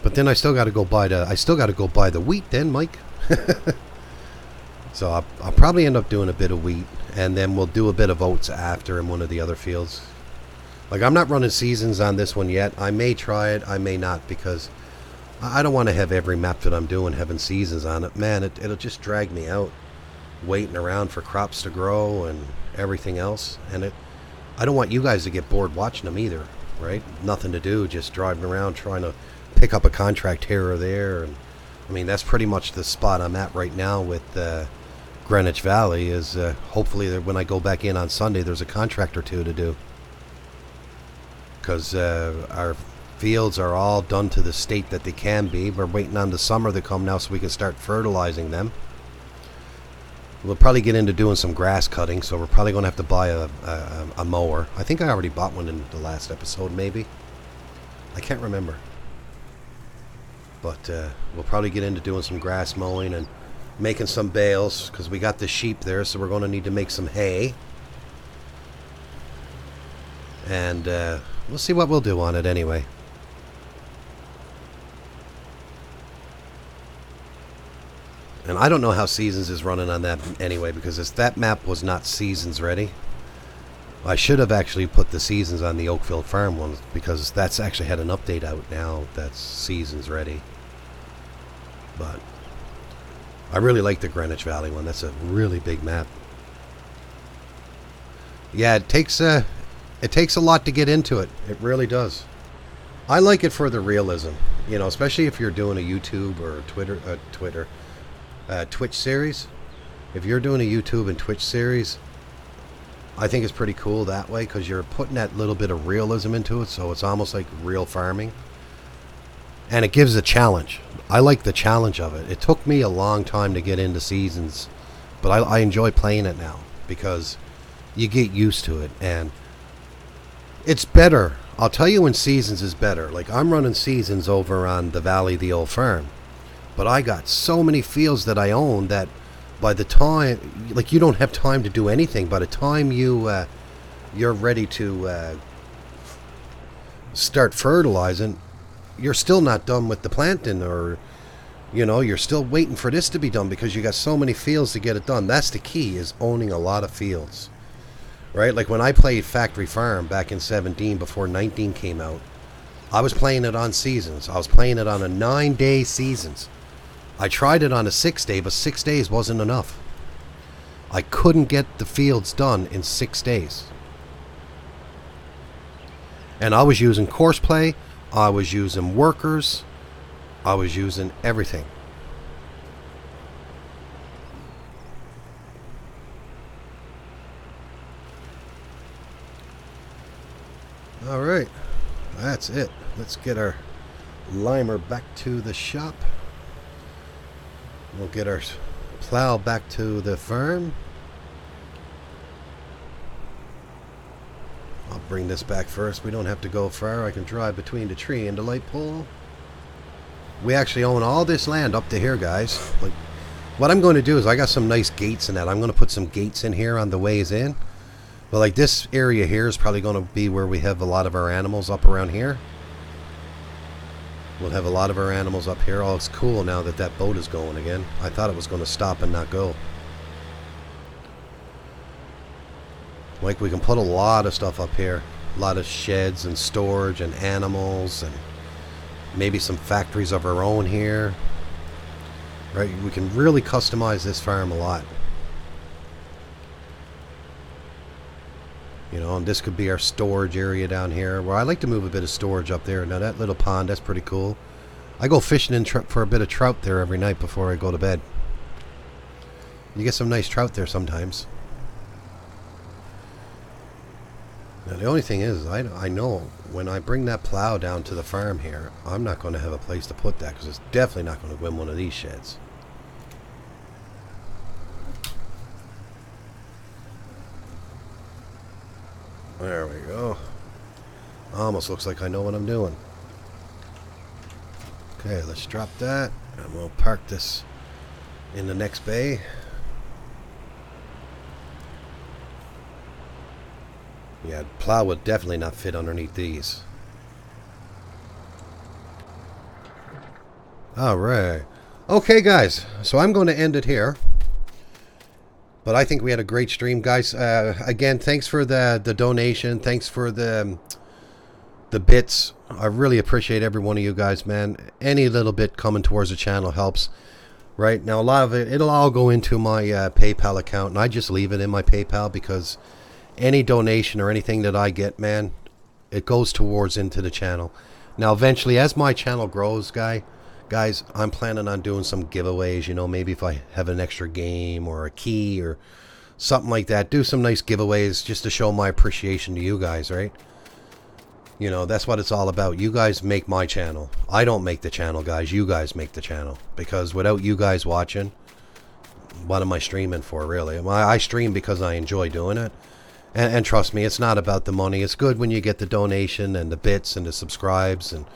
But then I still got to go buy the wheat then, Mike. So I'll probably end up doing a bit of wheat, and then we'll do a bit of oats after in one of the other fields. Like, I'm not running seasons on this one yet. I may try it, I may not, because I don't want to have every map that I'm doing having seasons on it. Man, it'll just drag me out waiting around for crops to grow and everything else. And I don't want you guys to get bored watching them either, right? Nothing to do, just driving around trying to pick up a contract here or there. And I mean, that's pretty much the spot I'm at right now with Greenwich Valley is hopefully when I go back in on Sunday, there's a contract or two to do. Because our fields are all done to the state that they can be. We're waiting on the summer to come now so we can start fertilizing them. We'll probably get into doing some grass cutting, so we're probably going to have to buy a mower. I think I already bought one in the last episode, maybe. I can't remember. But we'll probably get into doing some grass mowing and making some bales, because we got the sheep there, so we're going to need to make some hay. And we'll see what we'll do on it anyway. And I don't know how Seasons is running on that anyway, because that map was not Seasons ready. I should have actually put the Seasons on the Oakville Farm one, because that's actually had an update out now that's Seasons ready. But I really like the Greenwich Valley one. That's a really big map. Yeah, it takes a lot to get into it. It really does. I like it for the realism, you know, especially if you're doing a YouTube or Twitch series. If you're doing a YouTube and Twitch series, I think it's pretty cool that way, because you're putting that little bit of realism into it, so it's almost like real farming. And it gives a challenge. I like the challenge of it. It took me a long time to get into Seasons, but I enjoy playing it now, because you get used to it, and it's better. I'll tell you when Seasons is better. Like, I'm running Seasons over on the Valley, the old farm. But I got so many fields that I own that by the time, like, you don't have time to do anything. By the time you're ready to start fertilizing, you're still not done with the planting, or, you know, you're still waiting for this to be done because you got so many fields to get it done. That's the key, is owning a lot of fields. Right? Like when I played Factory Farm back in 17 before 19 came out, I was playing it on Seasons. I was playing it on a 9-day Seasons. I tried it on a 6-day, but 6 days wasn't enough. I couldn't get the fields done in 6 days. And I was using course play, I was using workers, I was using everything. Alright, that's it. Let's get our limer back to the shop. We'll get our plow back to the farm. I'll bring this back first. We don't have to go far. I can drive between the tree and the light pole. We actually own all this land up to here, guys. Like, what I'm going to do is I got some nice gates in that. I'm going to put some gates in here on the ways in. But like this area here is probably going to be where we have a lot of our animals up around here. We'll have a lot of our animals up here. Oh, it's cool now that that boat is going again. I thought it was going to stop and not go. Like, we can put a lot of stuff up here. A lot of sheds and storage and animals and maybe some factories of our own here. Right? We can really customize this farm a lot. You know, and this could be our storage area down here. Well, I like to move a bit of storage up there. Now, that little pond, that's pretty cool. I go fishing for a bit of trout there every night before I go to bed. You get some nice trout there sometimes. Now, the only thing is, I know when I bring that plow down to the farm here, I'm not going to have a place to put that, because it's definitely not going to go in one of these sheds. There we go. Almost looks like I know what I'm doing. Okay, let's drop that, and we'll park this in the next bay. Yeah, plow would definitely not fit underneath these. Alright. Okay, guys, so I'm going to end it here. But I think we had a great stream, guys. Again, thanks for the donation. Thanks for the bits. I really appreciate every one of you guys, man. Any little bit coming towards the channel helps. Right now, a lot of it, it'll all go into my PayPal account, and I just leave it in my PayPal because any donation or anything that I get, man, it goes towards into the channel. Now, eventually, as my channel grows, guys, I'm planning on doing some giveaways. You know, maybe if I have an extra game or a key or something like that, do some nice giveaways just to show my appreciation to you guys, right? You know, that's what it's all about. You guys make my channel. I don't make the channel, guys. You guys make the channel. Because without you guys watching, what am I streaming for, really? I stream because I enjoy doing it. And trust me, it's not about the money. It's good when you get the donation and the bits and the subscribes and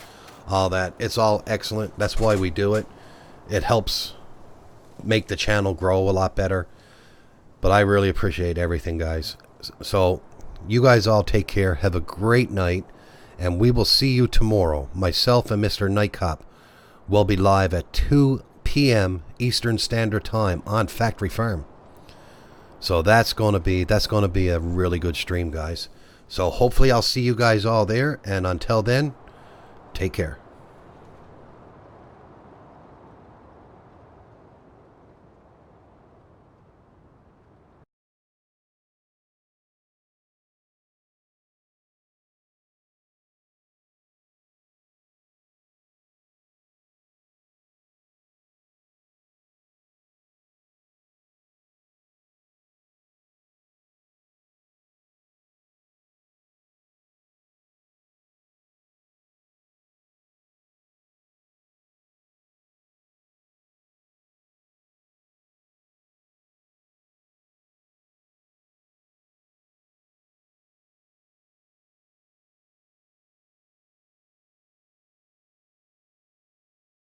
all that. It's all excellent. That's why we do it. It helps make the channel grow a lot better. But I really appreciate everything, guys. So, you guys all take care. Have a great night. And we will see you tomorrow. Myself and Mr. Nightcop will be live at 2 p.m. Eastern Standard Time on Factory Farm. So that's going to be a really good stream, guys. So hopefully I'll see you guys all there. And until then, take care.